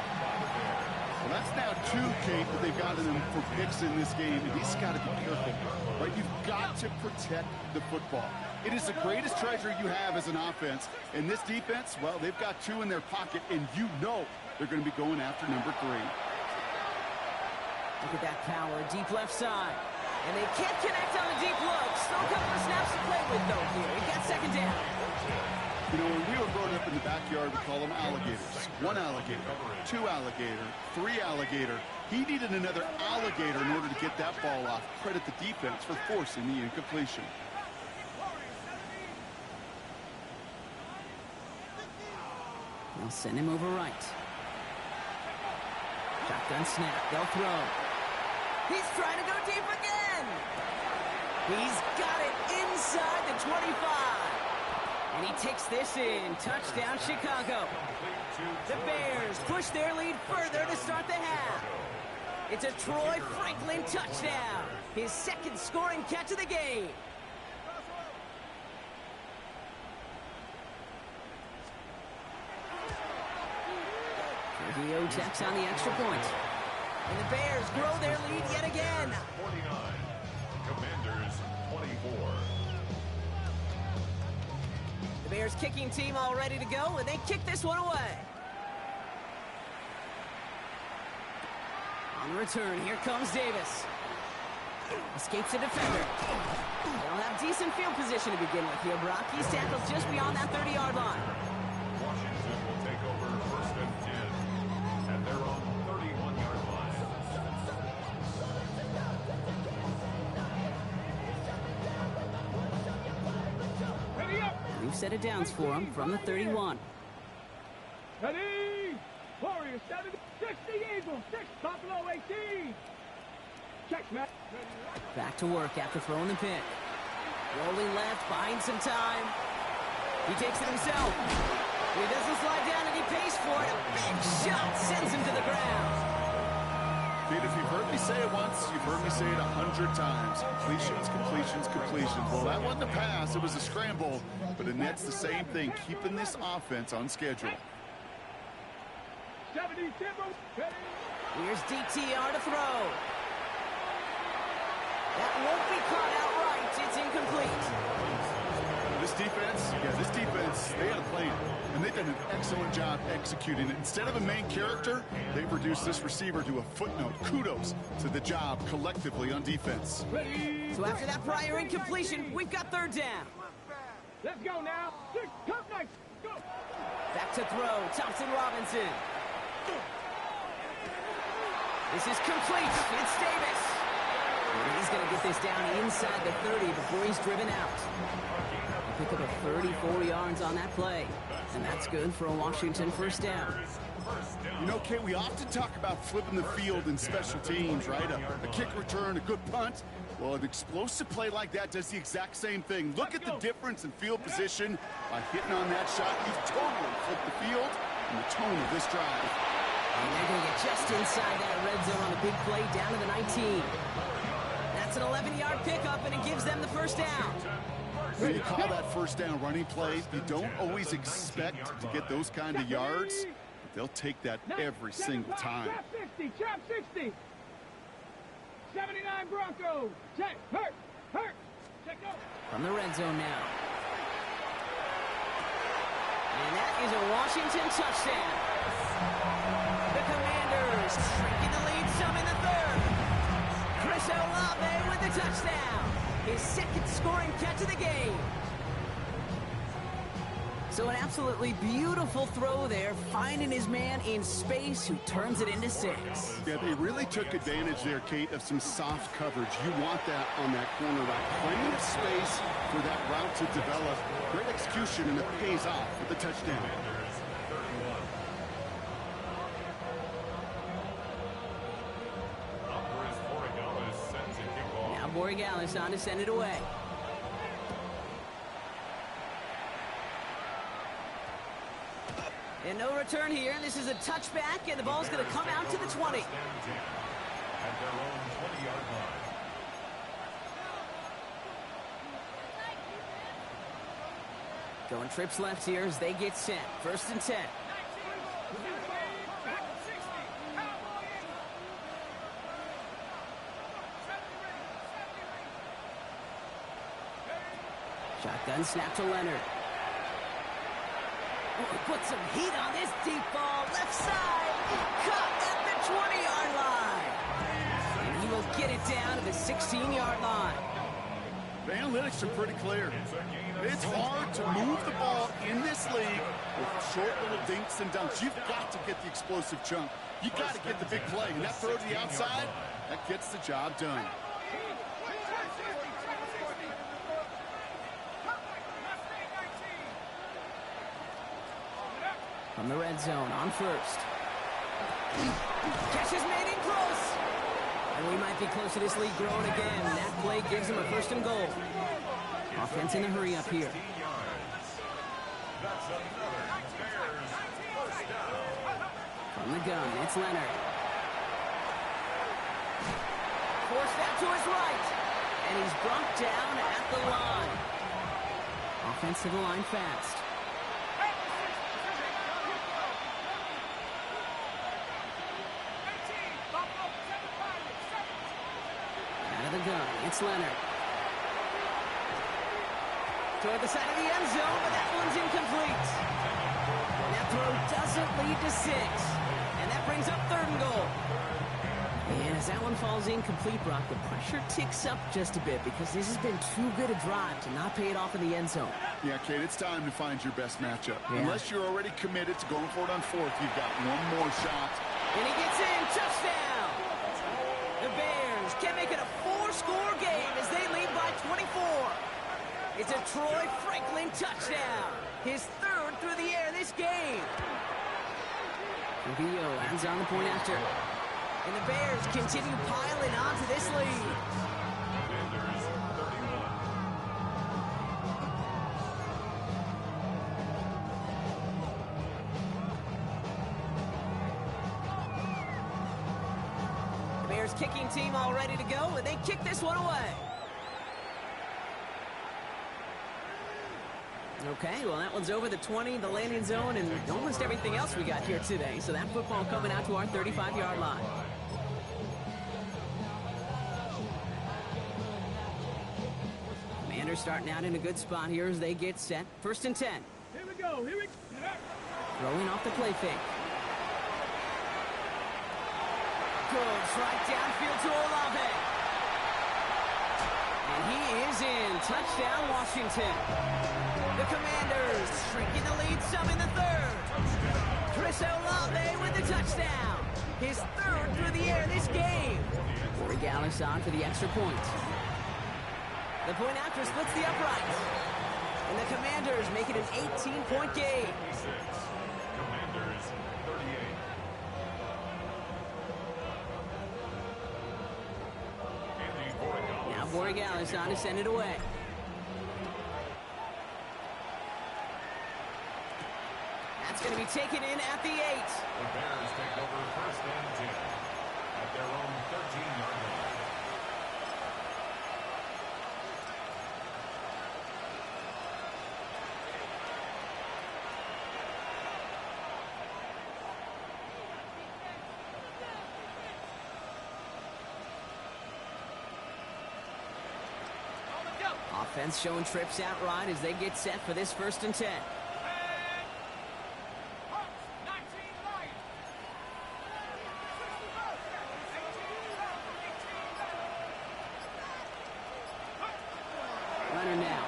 Well, that's now 2, Kate, that they've gotten him for picks in this game, and he's got to be careful. Right? You've got to protect the football. It is the greatest treasure you have as an offense. And this defense, well, they've got 2 in their pocket, and you know they're going to be going after number 3.
Look at that power, deep left side. And they can't connect on the deep look. Still a couple of snaps to play with, though, here. We got second down.
You know, when we were growing up in the backyard, we call them alligators. 1 alligator, 2 alligator, 3 alligator. He needed another alligator in order to get that ball off. Credit the defense for forcing the incompletion.
They'll send him over right. Shotgun snap. They'll throw. He's trying to go deep again. He's got it inside the 25. And he takes this in. Touchdown, Chicago. The Bears push their lead further to start the half. It's a Troy Franklin touchdown. His second scoring catch of the game. Sergio checks on the extra point. And the Bears grow their lead yet again.
49. Commanders 24.
The Bears kicking team all ready to go, and they kick this one away. On the return, here comes Davis. Escapes a defender. They'll have decent field position to begin with here, Brock. He's tackled just beyond that 30-yard line.
Washington will take over first and 10 at their own 31-yard line.
Ready up.
We've set it downs for him from the 31.
Ready. Warriors 70. 60 Eagles. 6 Buffalo 18. Check, Matt.
Back to work after throwing the pick. Rolling left, buying some time. He takes it himself. He doesn't slide down and he pays for it. A big shot sends him to the ground.
Pete, if you've heard me say it once, you've heard me say it 100 times. Completions, completions, completions. Well, that wasn't a pass. It was a scramble. But it nets the same thing, keeping this offense on schedule.
70 Timber. Ready.
Here's DTR to throw. That won't be caught outright. It's incomplete.
This defense, they had a plan. And they've done an excellent job executing it. Instead of a main character, they've reduced this receiver to a footnote. Kudos to the job collectively on defense.
Ready.
So after that prior incompletion, we've got third down.
Let's go now. 6. Come next. Go.
Back to throw. Thompson Robinson. This is complete. It's Davis. And he's going to get this down inside the 30 before he's driven out. Pick up a 34 yards on that play. And that's good for a Washington first down.
You know, Kate, we often talk about flipping the field in special teams, right? A kick return, a good punt. Well, an explosive play like that does the exact same thing. Look at the difference in field position. By hitting on that shot, you've totally flipped the field and the tone of this drive.
And they're going to get just inside that red zone on the big play down to the 19. That's an 11-yard pickup, and it gives them the first down.
When you call that first down running play, you don't always expect to get those kind of yards, but they'll take that every single time.
Trap 60. Trap 60. 79 Broncos. Check. Hurt. Check out.
From the red zone now. And that is a Washington touchdown. The Commanders shrinking the lead some in the third. Chris Olave with the touchdown. His second scoring catch of the game. So an absolutely beautiful throw there, finding his man in space who turns it into 6.
Yeah, they really took advantage there, Kate, of some soft coverage. You want that on that corner route. Plenty of space for that route to develop. Great execution, and it pays off with the touchdown.
Now Borregales on to send it away. And no return here. This is a touchback, and the ball's going to come out to the 20.
At their own 20-yard line.
Going trips left here as they get set. First and 10. Shotgun snap to Leonard. Oh, he put some heat on this deep ball. Left side. Cut at the 20-yard line. And he will get it down to the 16-yard line.
The analytics are pretty clear. It's hard to move the ball in this league with short little dinks and dunks. You've got to get the explosive chunk. You've got to get the big play. And that throw to the outside, that gets the job done.
From the red zone on first. Catch is made in close. And we might be close to this lead growing again. That play gives them a first and goal. Offense in a hurry up here.
That's another Bears first down.
From the gun, it's Leonard. Forced out to his right. And he's brought down at the line. Offense to the line fast. Out of the gun, it's Leonard. Toward the side of the end zone, but that one's incomplete. And that throw doesn't lead to 6. And that brings up third and goal. And as that one falls incomplete, Brock, the pressure ticks up just a bit because this has been too good a drive to not pay it off in the end zone.
Yeah, Kate, it's time to find your best matchup.
Yeah.
Unless you're already committed to going for it on fourth, you've got one more shot.
And he gets in, touchdown! The Bears can make it a 4-score game as they lead by 24. It's a Troy Franklin touchdown. His third through the air this game. Rubio lands on the point after. And the Bears continue piling on to this lead.
Commanders 31.
The Bears kicking team all ready to go, and they kick this one away. Okay, well, that one's over the 20, the landing zone, and almost everything else we got here today. So that football coming out to our 35-yard line. Commanders starting out in a good spot here as they get set. First and 10.
Here we go. Here we go.
Throwing off the play fake. Goes right downfield to Olave. And he is in. Touchdown, Washington. The Commanders shrinking the lead some in the third. Chris Olave with the touchdown. His third through the air this game. Corey Gallis on for the extra point. The point after splits the uprights. And the Commanders make it an 18-point game.
Commanders 38.
Now Borregales on to send it away. That's going to be taken in at the 8.
The Bears take over first and 10 at their own 13-yard line.
Offense showing trips out right as they get set for this first and 10. Runner now.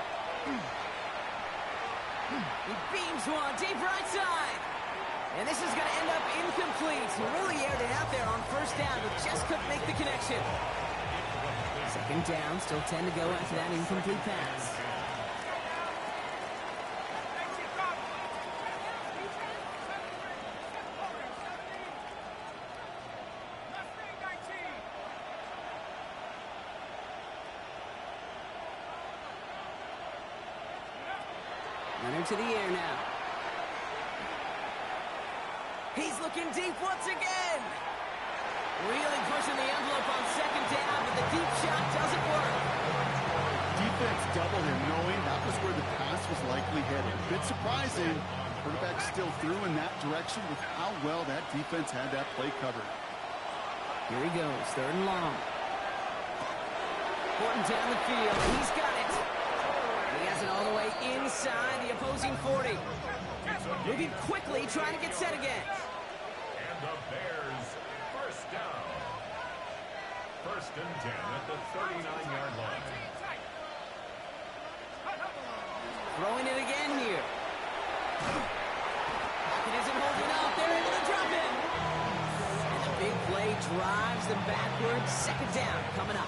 He beams one deep right side. And this is going to end up incomplete. He really aired it out there on first down, but just couldn't make the connection. Second down, still 10 to go after that incomplete pass. Leonard to the air now. He's looking deep once again. Really pushing the envelope on second down, but the deep shot doesn't work.
Defense doubled him, knowing that was where the pass was likely headed. A bit surprising. Quarterback still threw in that direction with how well that defense had that play covered.
Here he goes, third and long. Porting down the field. He's got it. He has it all the way inside the opposing 40. Moving quickly, trying to get set again.
And the Bears first down. First and 10 at the 39-yard line.
Throwing it again here. Pocket isn't holding up. They're able to drop him. And the big play drives them backwards. Second down coming up.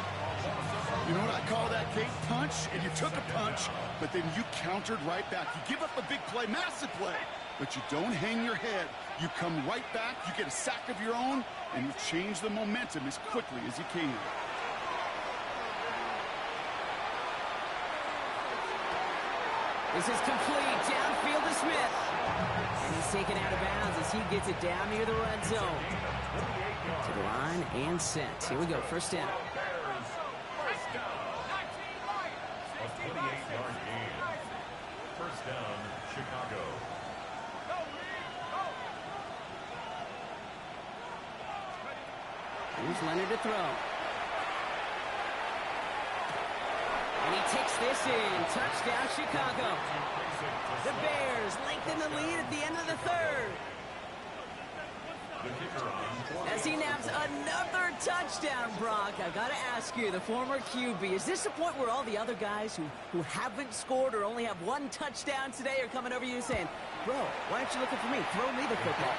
You know what I call that, Kate? Punch, and you took a punch, but then you countered right back. You give up a big play, massive play, but you don't hang your head. You come right back, you get a sack of your own, and you change the momentum as quickly as you can.
This is complete. Downfield to Smith. And he's taken out of bounds as he gets it down near the red zone. To the line and set. Here we go. First down.
A 28-yard gain. First down, Chicago.
Here's Leonard to throw. And he takes this in. Touchdown, Chicago. The Bears lengthen the lead at the end of the third. As he naps another touchdown, Brock, I got to ask you, the former QB, is this the point where all the other guys who haven't scored or only have one touchdown today are coming over you saying, bro, why aren't you looking for me? Throw me the football.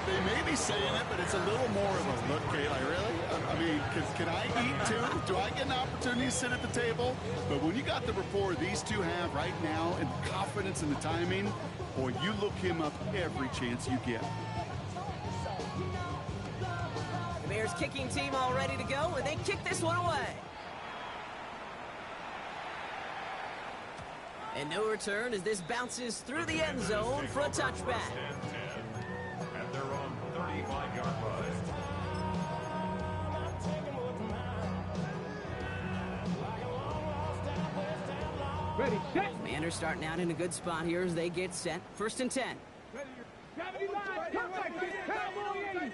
They may be saying it, but it's a little more of a look, Kayla, really? I mean, can I eat too? Do I get an opportunity to sit at the table? But when you got the rapport these two have right now and the confidence in the timing, boy, you look him up every chance you get.
The Bears kicking team all ready to go, and they kick this one away. And no return as this bounces through the end zone for a touchback.
And they're on 35-yard line.
Ready, set.
Commanders starting out in a good spot here as they get set. First and 10.
Gravity line, contact kick, Cowboy 80.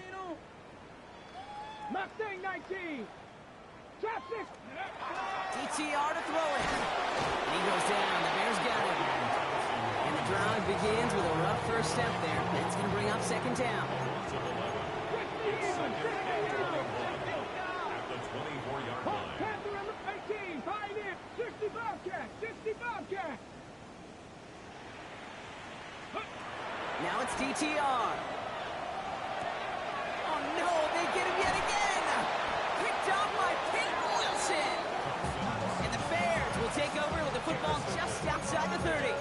Mustang 19. Trap 6.
DTR to throw it. And he goes down. The Bears got him. And the drive begins with a rough first step there. That's going to bring up second down.
At the 24-yard line.
Panther number 18, 5 in, 60 Bobcat, 60 Bobcat.
Now it's DTR. Oh no, they get him yet again. Picked off by Peyton Wilson. And the Bears will take over with the football just outside the 30.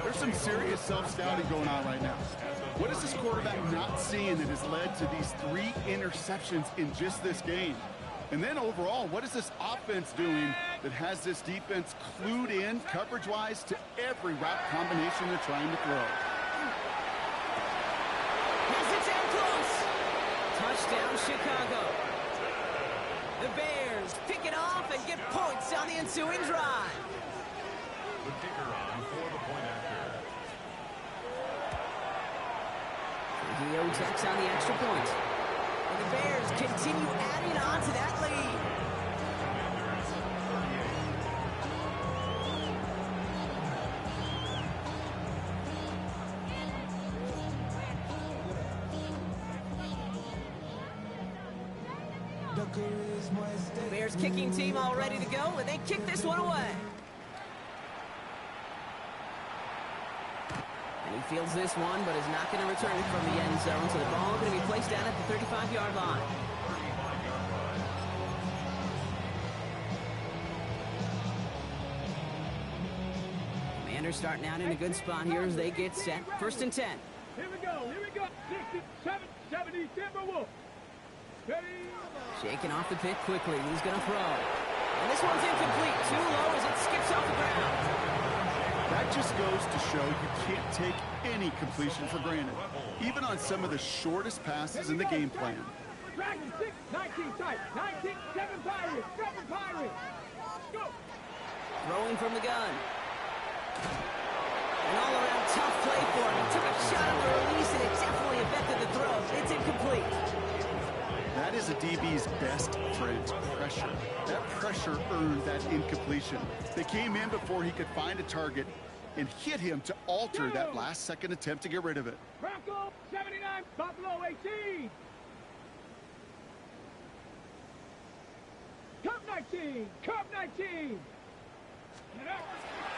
There's some serious self-scouting going on right now. What is this quarterback not seeing that has led to these 3 interceptions in just this game? And then overall, what is this offense doing that has this defense clued in coverage-wise to every route combination they're trying to throw?
Hesitant close. Touchdown, Chicago. The Bears pick it off and get points on the ensuing drive.
The kicker on for the point after.
Gio takes on the extra point. And the Bears continue adding on to that lead. Bears kicking team all ready to go, and they kick this one away. And he fields this one, but is not going to return it from the end zone, so the ball going to be placed down at the 35-yard line. Commanders starting out in a good spot here as they get set. First and 10.
Here we go, 67, 70, Timberwolves. Ready?
Shaking off the pit quickly. He's going to throw. And this one's incomplete. Too low as it skips off the ground.
That just goes to show you can't take any completion for granted, even on some of the shortest passes in the game plan.
Dragon 6, 19 tight, 19, 7 Pirates, 7 Pirates. Go.
Throwing from the gun. An all-around tough play for him. He took a shot on the release, and it definitely affected the throw. It's incomplete.
That is a DB's best friend, pressure. That pressure earned that incompletion. They came in before he could find a target and hit him to alter that last-second attempt to get rid of it.
Bronco 79, Buffalo 18. Cup 19, Cup 19.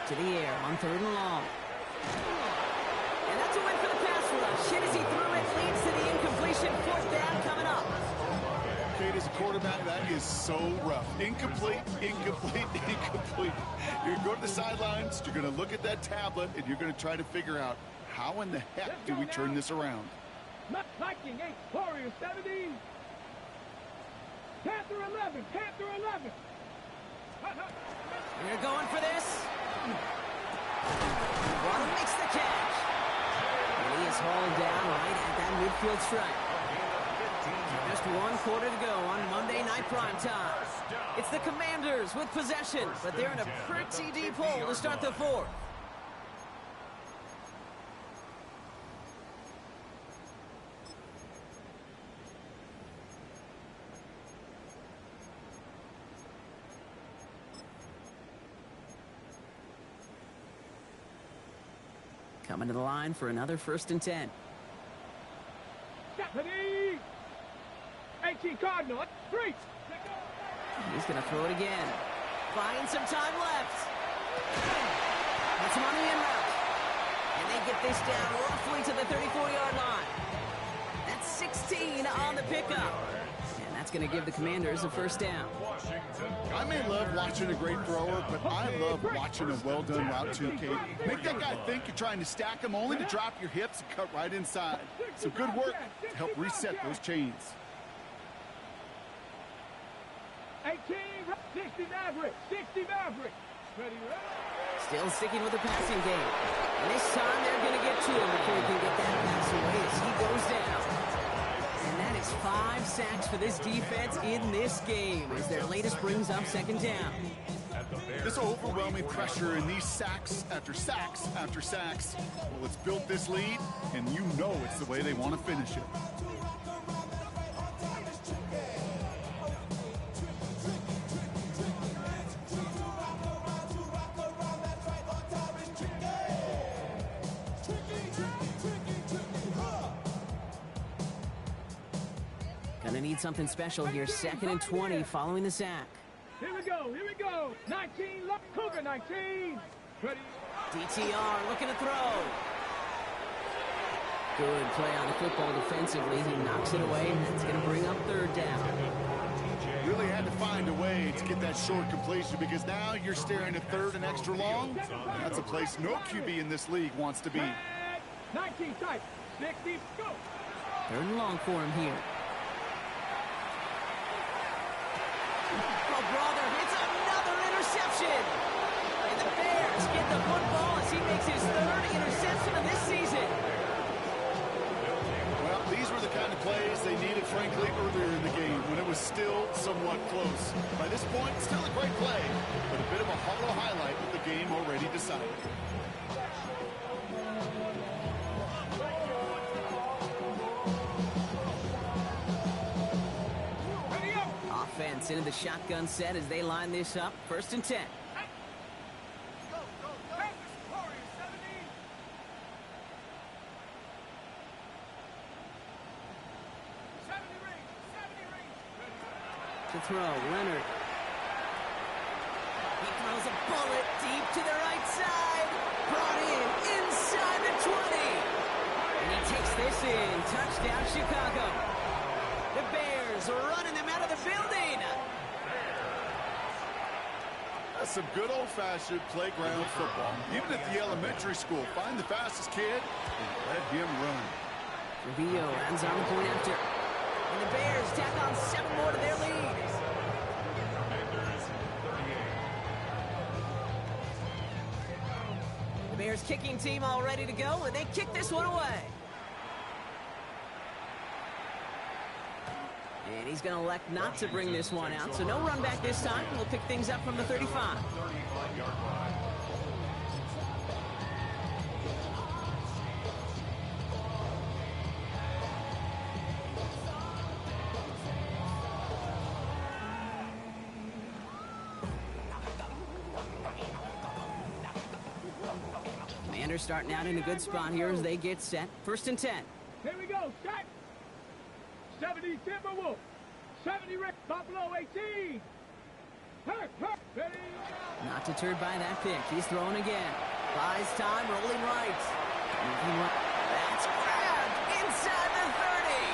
To the air on 3rd and long. And that's a win for the pass rush. Hit as he threw it, leads to the incompletion. 4th down coming up.
Kate, as a quarterback, that is so rough. Incomplete, incomplete, incomplete. You're going to go to the sidelines, you're going to look at that tablet, and you're going to try to figure out how in the heck do we turn this around.
Viking 8, Warriors 17. Panther 11, Panther 11.
They're going for this. Waddle makes the catch. And he is hauled down right at that midfield stripe. Just 1 quarter to go on Monday Night Primetime. It's the Commanders with possession, but they're in a pretty deep hole to start the 4th. Coming to the line for another 1st and 10.
Stephanie! 18 Cardinal, 3.
He's going to throw it again. Buying some time left. That's him on the in route. And they get this down roughly to the 34-yard line. That's 16 on the pickup. And that's going to give the Commanders a 1st down.
I may love watching a great thrower, but I love watching a well-done route too, Kate. Make that guy think you're trying to stack him only to drop your hips and cut right inside. Some good work to help reset those chains.
18, 60 Maverick, 60 Maverick. Ready, ready.
Still sticking with the passing game. And this time they're going to get to him before he can get that pass away as he goes down. And that is 5 sacks for this defense in this game as their latest brings up 2nd down.
This overwhelming pressure and these sacks after sacks after sacks, well, it's built this lead, and you know it's the way they want to finish it.
Gonna need something special here. 2nd and 20 following the sack.
Here we go, here we go. 19, Cougar 19. Ready.
DTR looking to throw. Good play on the football defensively. He knocks it away, and that's going to bring up 3rd down.
Really had to find a way to get that short completion because now you're staring at 3rd and extra long. That's a place no QB in this league wants to be.
19 tight, 60, go.
3rd and long for him here. Oh, brother, it's another interception. And the Bears get the football as he makes his 3rd interception of this season.
Well, these were the kind of plays they needed, frankly, earlier in the game when it was still somewhat close. By this point, still a great play, but a bit of a hollow highlight with the game already decided.
Offense into the shotgun set as they line this up. 1st and 10. To throw, Leonard. He throws a bullet deep to the right side. Brought in inside the 20. And he takes this in. Touchdown, Chicago. The Bears running them out of the building.
That's some good old-fashioned playground football. Even at the elementary school, find the fastest kid and let him run.
Rubio ends on the point after. And the Bears tack on 7 more to their lead. The Bears kicking team all ready to go, and they kick this one away. And he's going to elect not to bring this one out, so no run back this time. We'll pick things up from the 35. Commanders starting out in a good spot here as they get set. 1st and 10.
Here we go, set. 70 Timberwolf. 70 Rick Buffalo 18.
Not deterred by that pick. He's throwing again. Buys time, rolling right. That's grabbed inside the 30.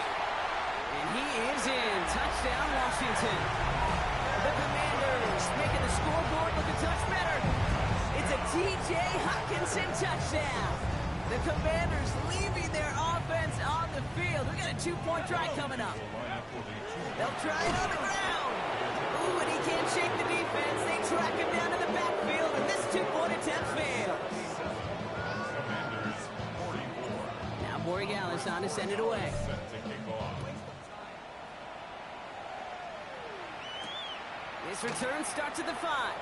And he is in. Touchdown, Washington. The Commanders making the scoreboard look a touch better. It's a T.J. Hockenson touchdown. The Commanders leaving their offense on the field. We got a 2-point try coming up. They'll try it on the ground. Ooh, and he can't shake the defense. They track him down to the backfield, and this 2-point attempt fails. Now Borregales on to send it away. This return starts at the 5.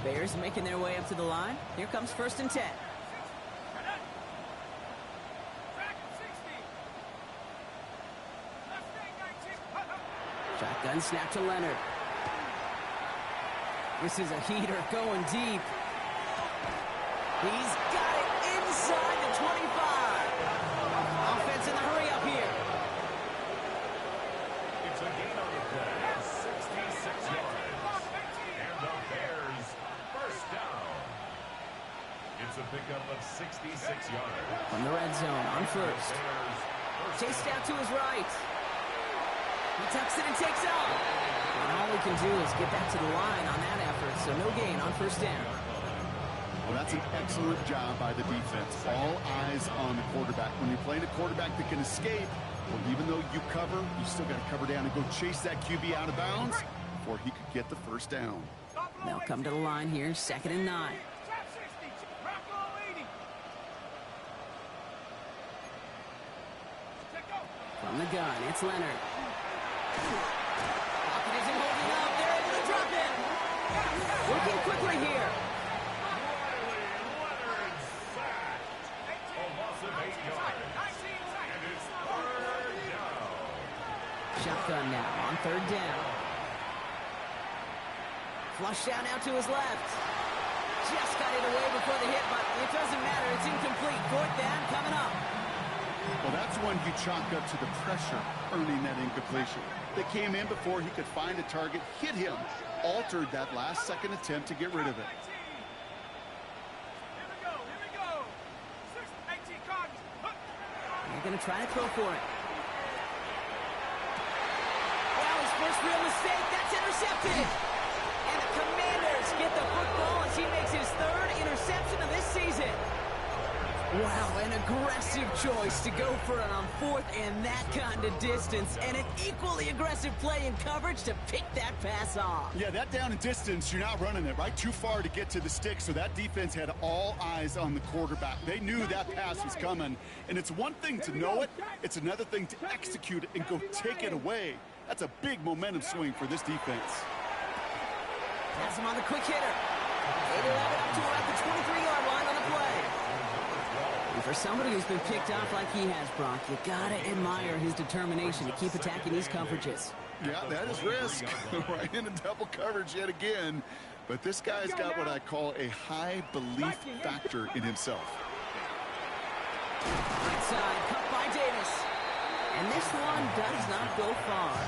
Bears making their way up to the line. Here comes 1st and 10. Shotgun snap to Leonard. This is a heater going deep. He's got it inside the 25. Offense in the hurry up here.
It's a gain on the play, 66 yards. And the Bears first down. It's a pickup of 66 yards.
From the red zone on 1st. Chased out to his right. He tucks it and takes off. And all he can do is get back to the line on that effort, so no gain on 1st down.
Well, that's an excellent job by the defense. All eyes on the quarterback. When you're playing a quarterback that can escape, well, even though you cover, you still got to cover down and go chase that QB out of bounds before he could get the 1st down.
They'll come to the line here, 2nd and 9. From the gun, it's Leonard. Pocket isn't holding up. They're able to drop it. Working quickly here.
Leonard sacked. A loss of 8 yards. And it's 3rd down.
Shotgun now on 3rd down. Flush down out to his left. Just got it away before the hit, but it doesn't matter. It's incomplete. 4th down coming up.
Well, that's when you chalk up to the pressure earning that incompletion. They came in before he could find a target, hit him, altered that last-second attempt to get rid of it.
They're going to try to throw for it. Well, his first real mistake. That's intercepted. And the Commanders get the football as he makes his 3rd interception of this season. Wow, an aggressive choice to go for it on 4th and that kind of distance, and an equally aggressive play in coverage to pick that pass off.
Yeah, that down and distance, you're not running it, right? Too far to get to the stick, so that defense had all eyes on the quarterback. They knew that pass was coming, and it's one thing to know it, it's another thing to execute it and go take it away. That's a big momentum swing for this defense.
Pass him on the quick hitter. They will have it up to about the 23-yard line on the play. And for somebody who's been picked off like he has, Brock, you gotta admire his determination to keep attacking these coverages.
Yeah, that is risk. Right into double coverage yet again. But this guy's got what I call a high belief factor in himself.
Right side, cut by Davis. And this one does not go far.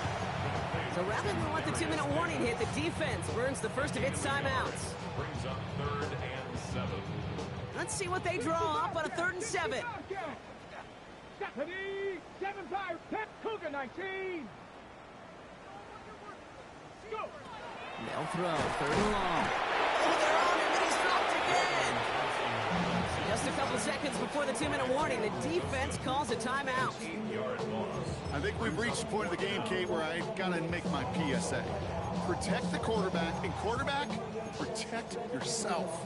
So rather than let the 2-minute warning hit, the defense burns the first of its timeouts.
Brings up 3rd and 7.
Let's see what they draw up on a 3rd and 7.
Stephanie, 7-5, Cougar 19. Go.
They'll throw 3rd and long. Oh, they're on him, and he's dropped again. Just a couple seconds before the 2-minute warning, the defense calls a timeout.
I think we've reached the point of the game, Kate, where I gotta make my PSA. Protect the quarterback, and quarterback, protect yourself.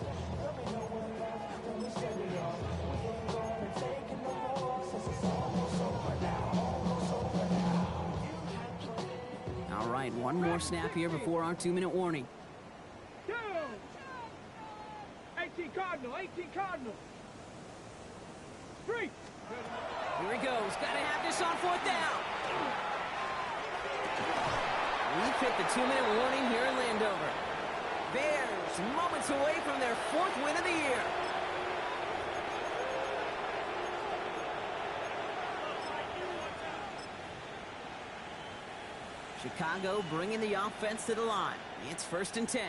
All right, one more snap here before our 2-minute warning.
Go. 18 Cardinal, 18 Cardinal. 3.
Here he goes. Got to have this on 4th down. We've hit the 2-minute warning here in Landover. Bears moments away from their 4th win of the year. Chicago bringing the offense to the line. It's 1st and 10.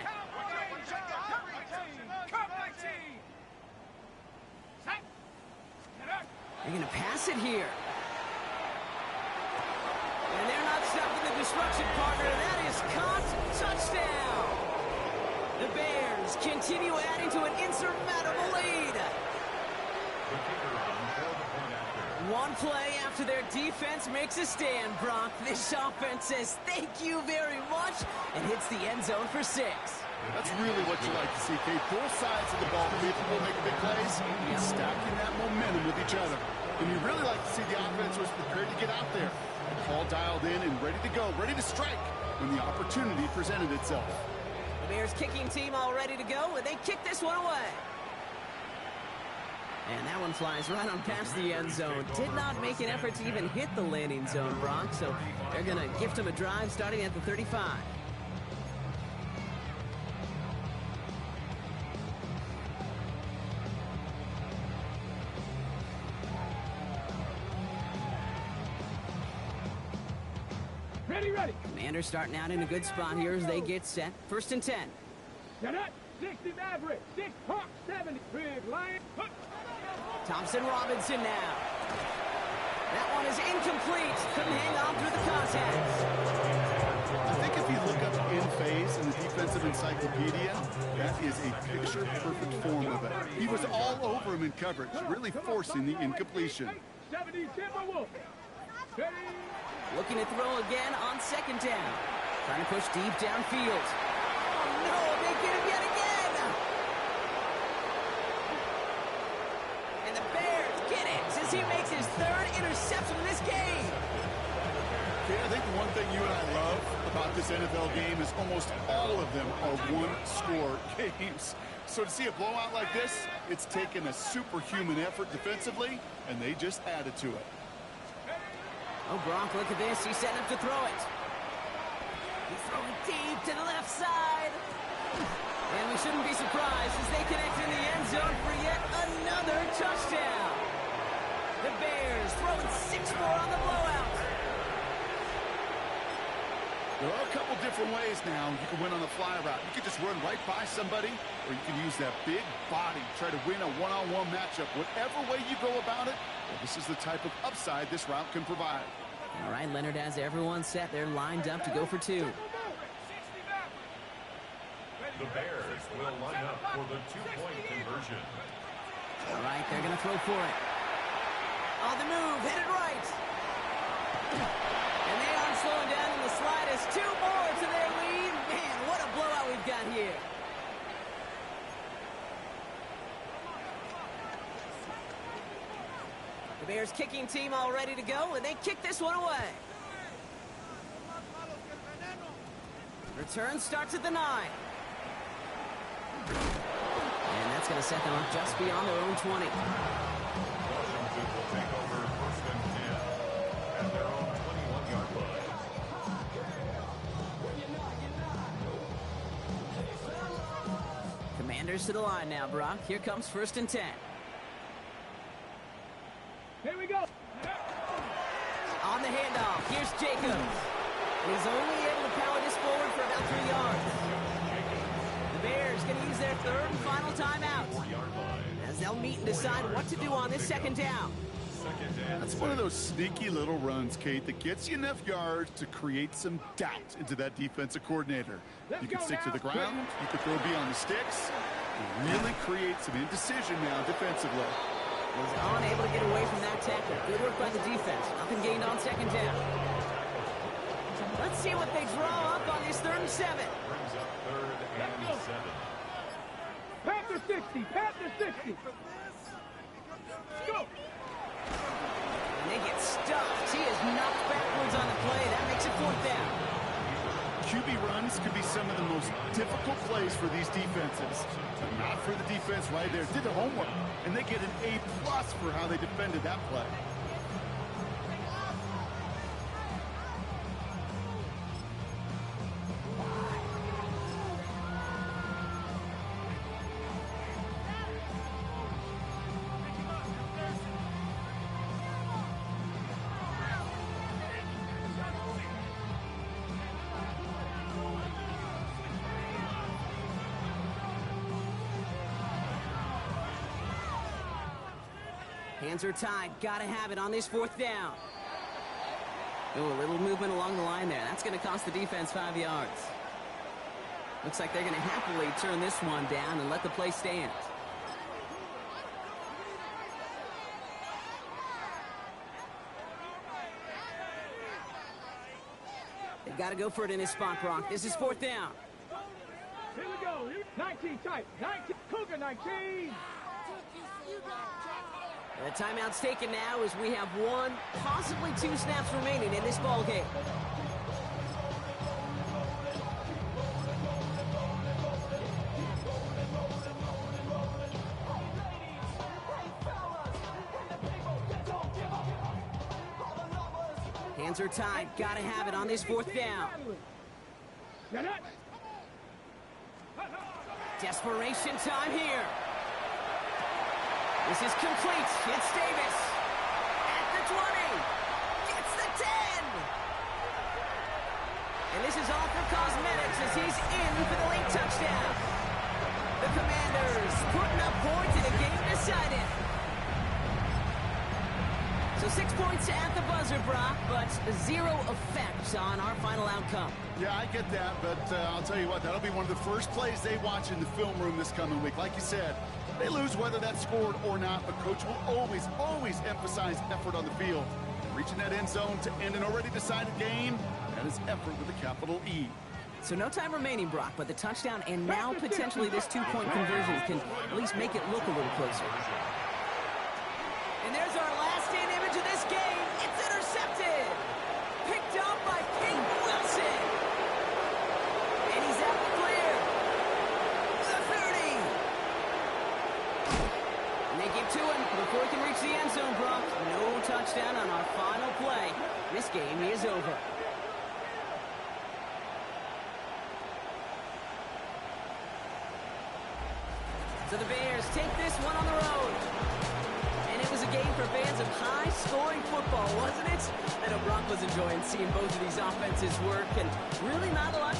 They're going to pass it here. And they're not stopping the destruction, partner. That is caught. Touchdown. The Bears continue adding to an insurmountable lead. One play after their defense makes a stand, Brock. This offense says thank you very much and hits the end zone for 6.
That's really what you like to see, Kate. Both sides of the ball capable of making big plays and stacking that momentum with each other. And you really like to see the offense was prepared to get out there. The call dialed in and ready to go, ready to strike when the opportunity presented itself.
The Bears kicking team all ready to go, and they kick this one away. And that one flies right on past the end zone. Did not make an effort to even hit the landing zone, Brock. So they're going to gift him a drive starting at the 35.
Ready.
Commanders starting out in a good spot here as they get set. 1st and 10.
Set up. 60 Maverick. 6 Hawk 70. Big Lion. Hook.
Thompson Robinson now. That one is incomplete. Couldn't hang on through the contact.
I think if you look up in phase in the defensive encyclopedia, that is a picture-perfect form of it. He was all over him in coverage, really forcing the incompletion.
70 Timberwolf. Ready.
Looking to throw again on 2nd down. Trying to push deep downfield. Oh, no, they get him yet again. And the Bears get it as he makes his 3rd interception in this game.
Okay, I think the one thing you and I love about this NFL game is almost all of them are one-score games. So to see a blowout like this, it's taken a superhuman effort defensively, and they just added to it.
Oh, Brock, look at this. He's setting up to throw it. He's throwing deep to the left side. And we shouldn't be surprised as they connect in the end zone for yet another touchdown. The Bears throwing 6 more on the blowout.
There are a couple different ways now you can win on the fly route. You can just run right by somebody, or you can use that big body, try to win a one-on-one matchup. Whatever way you go about it, well, this is the type of upside this route can provide.
All right, Leonard has everyone set. They're lined up to go for 2.
The Bears will line up for the 2-point conversion.
All right, they're going to throw for it. On the move, hit it right. And they aren't slowing down in the slightest. 2 more to their lead. Man, what a blowout we've got here. The Bears kicking team all ready to go, and they kick this one away. Return starts at the 9. And that's going to set them up just beyond their own 20.
Washington will take over 1st and 10 at their own 21-yard line.
Commanders to the line now, Brock. Here comes 1st and 10.
Here we go.
On the handoff, here's Jacobs. He's only able to power this forward for about 3 yards. The Bears going to use their 3rd and final timeout as they'll meet and decide what to do on this 2nd down.
That's one of those sneaky little runs, Kate, that gets you enough yards to create some doubt into that defensive coordinator. You can stick to the ground, you can throw beyond the sticks, and really create some indecision now defensively.
Was unable to get away from that tackle. Good work by the defense. Nothing gained on 2nd down. Let's see what they draw up on this 3rd and 7.
Brings up 3rd and 7.
Panther 60. Panther 60. Go.
And they get stuffed. He is knocked backwards on the play. That makes it 4th down.
QB runs could be some of the most difficult plays for these defenses. But not for the defense right there. Did the homework, and they get an A+ for how they defended that play.
Hands are tied. Gotta have it on this 4th down. Oh, a little movement along the line there. That's going to cost the defense 5 yards. Looks like they're going to happily turn this one down and let the play stand. They've got to go for it in his spot, Brock. This is 4th down.
Here we go. 19 tight. 19. Cougar 19.
The timeout's taken now as we have 1, possibly 2 snaps remaining in this ball game. Hands are tied. Gotta have it on this 4th down. Desperation time here. This is complete. It's Davis. At the 20. Gets the 10. And this is all for cosmetics as he's in for the late touchdown. The Commanders putting up points in a game decided. So 6 points at the buzzer, Brock, but 0 effect on our final outcome.
Yeah, I get that, but I'll tell you what, that'll be one of the first plays they watch in the film room this coming week. Like you said, they lose whether that's scored or not, but Coach will always emphasize effort on the field. Reaching that end zone to end an already decided game, that is effort with a capital E.
So no time remaining, Brock, but the touchdown and now potentially this 2-point conversion can at least make it look a little closer. And there's our last in image of this game. It's intercepted. Picked up by Peyton Wilson. And he's out the clear. The 30. And they give to him before he can reach the end zone, Brock. No touchdown on our final play. This game is over. So the Bears take this one on the road. And it was a game for fans of high-scoring football, wasn't it? I know Brock was enjoying seeing both of these offenses work, and really not a lot to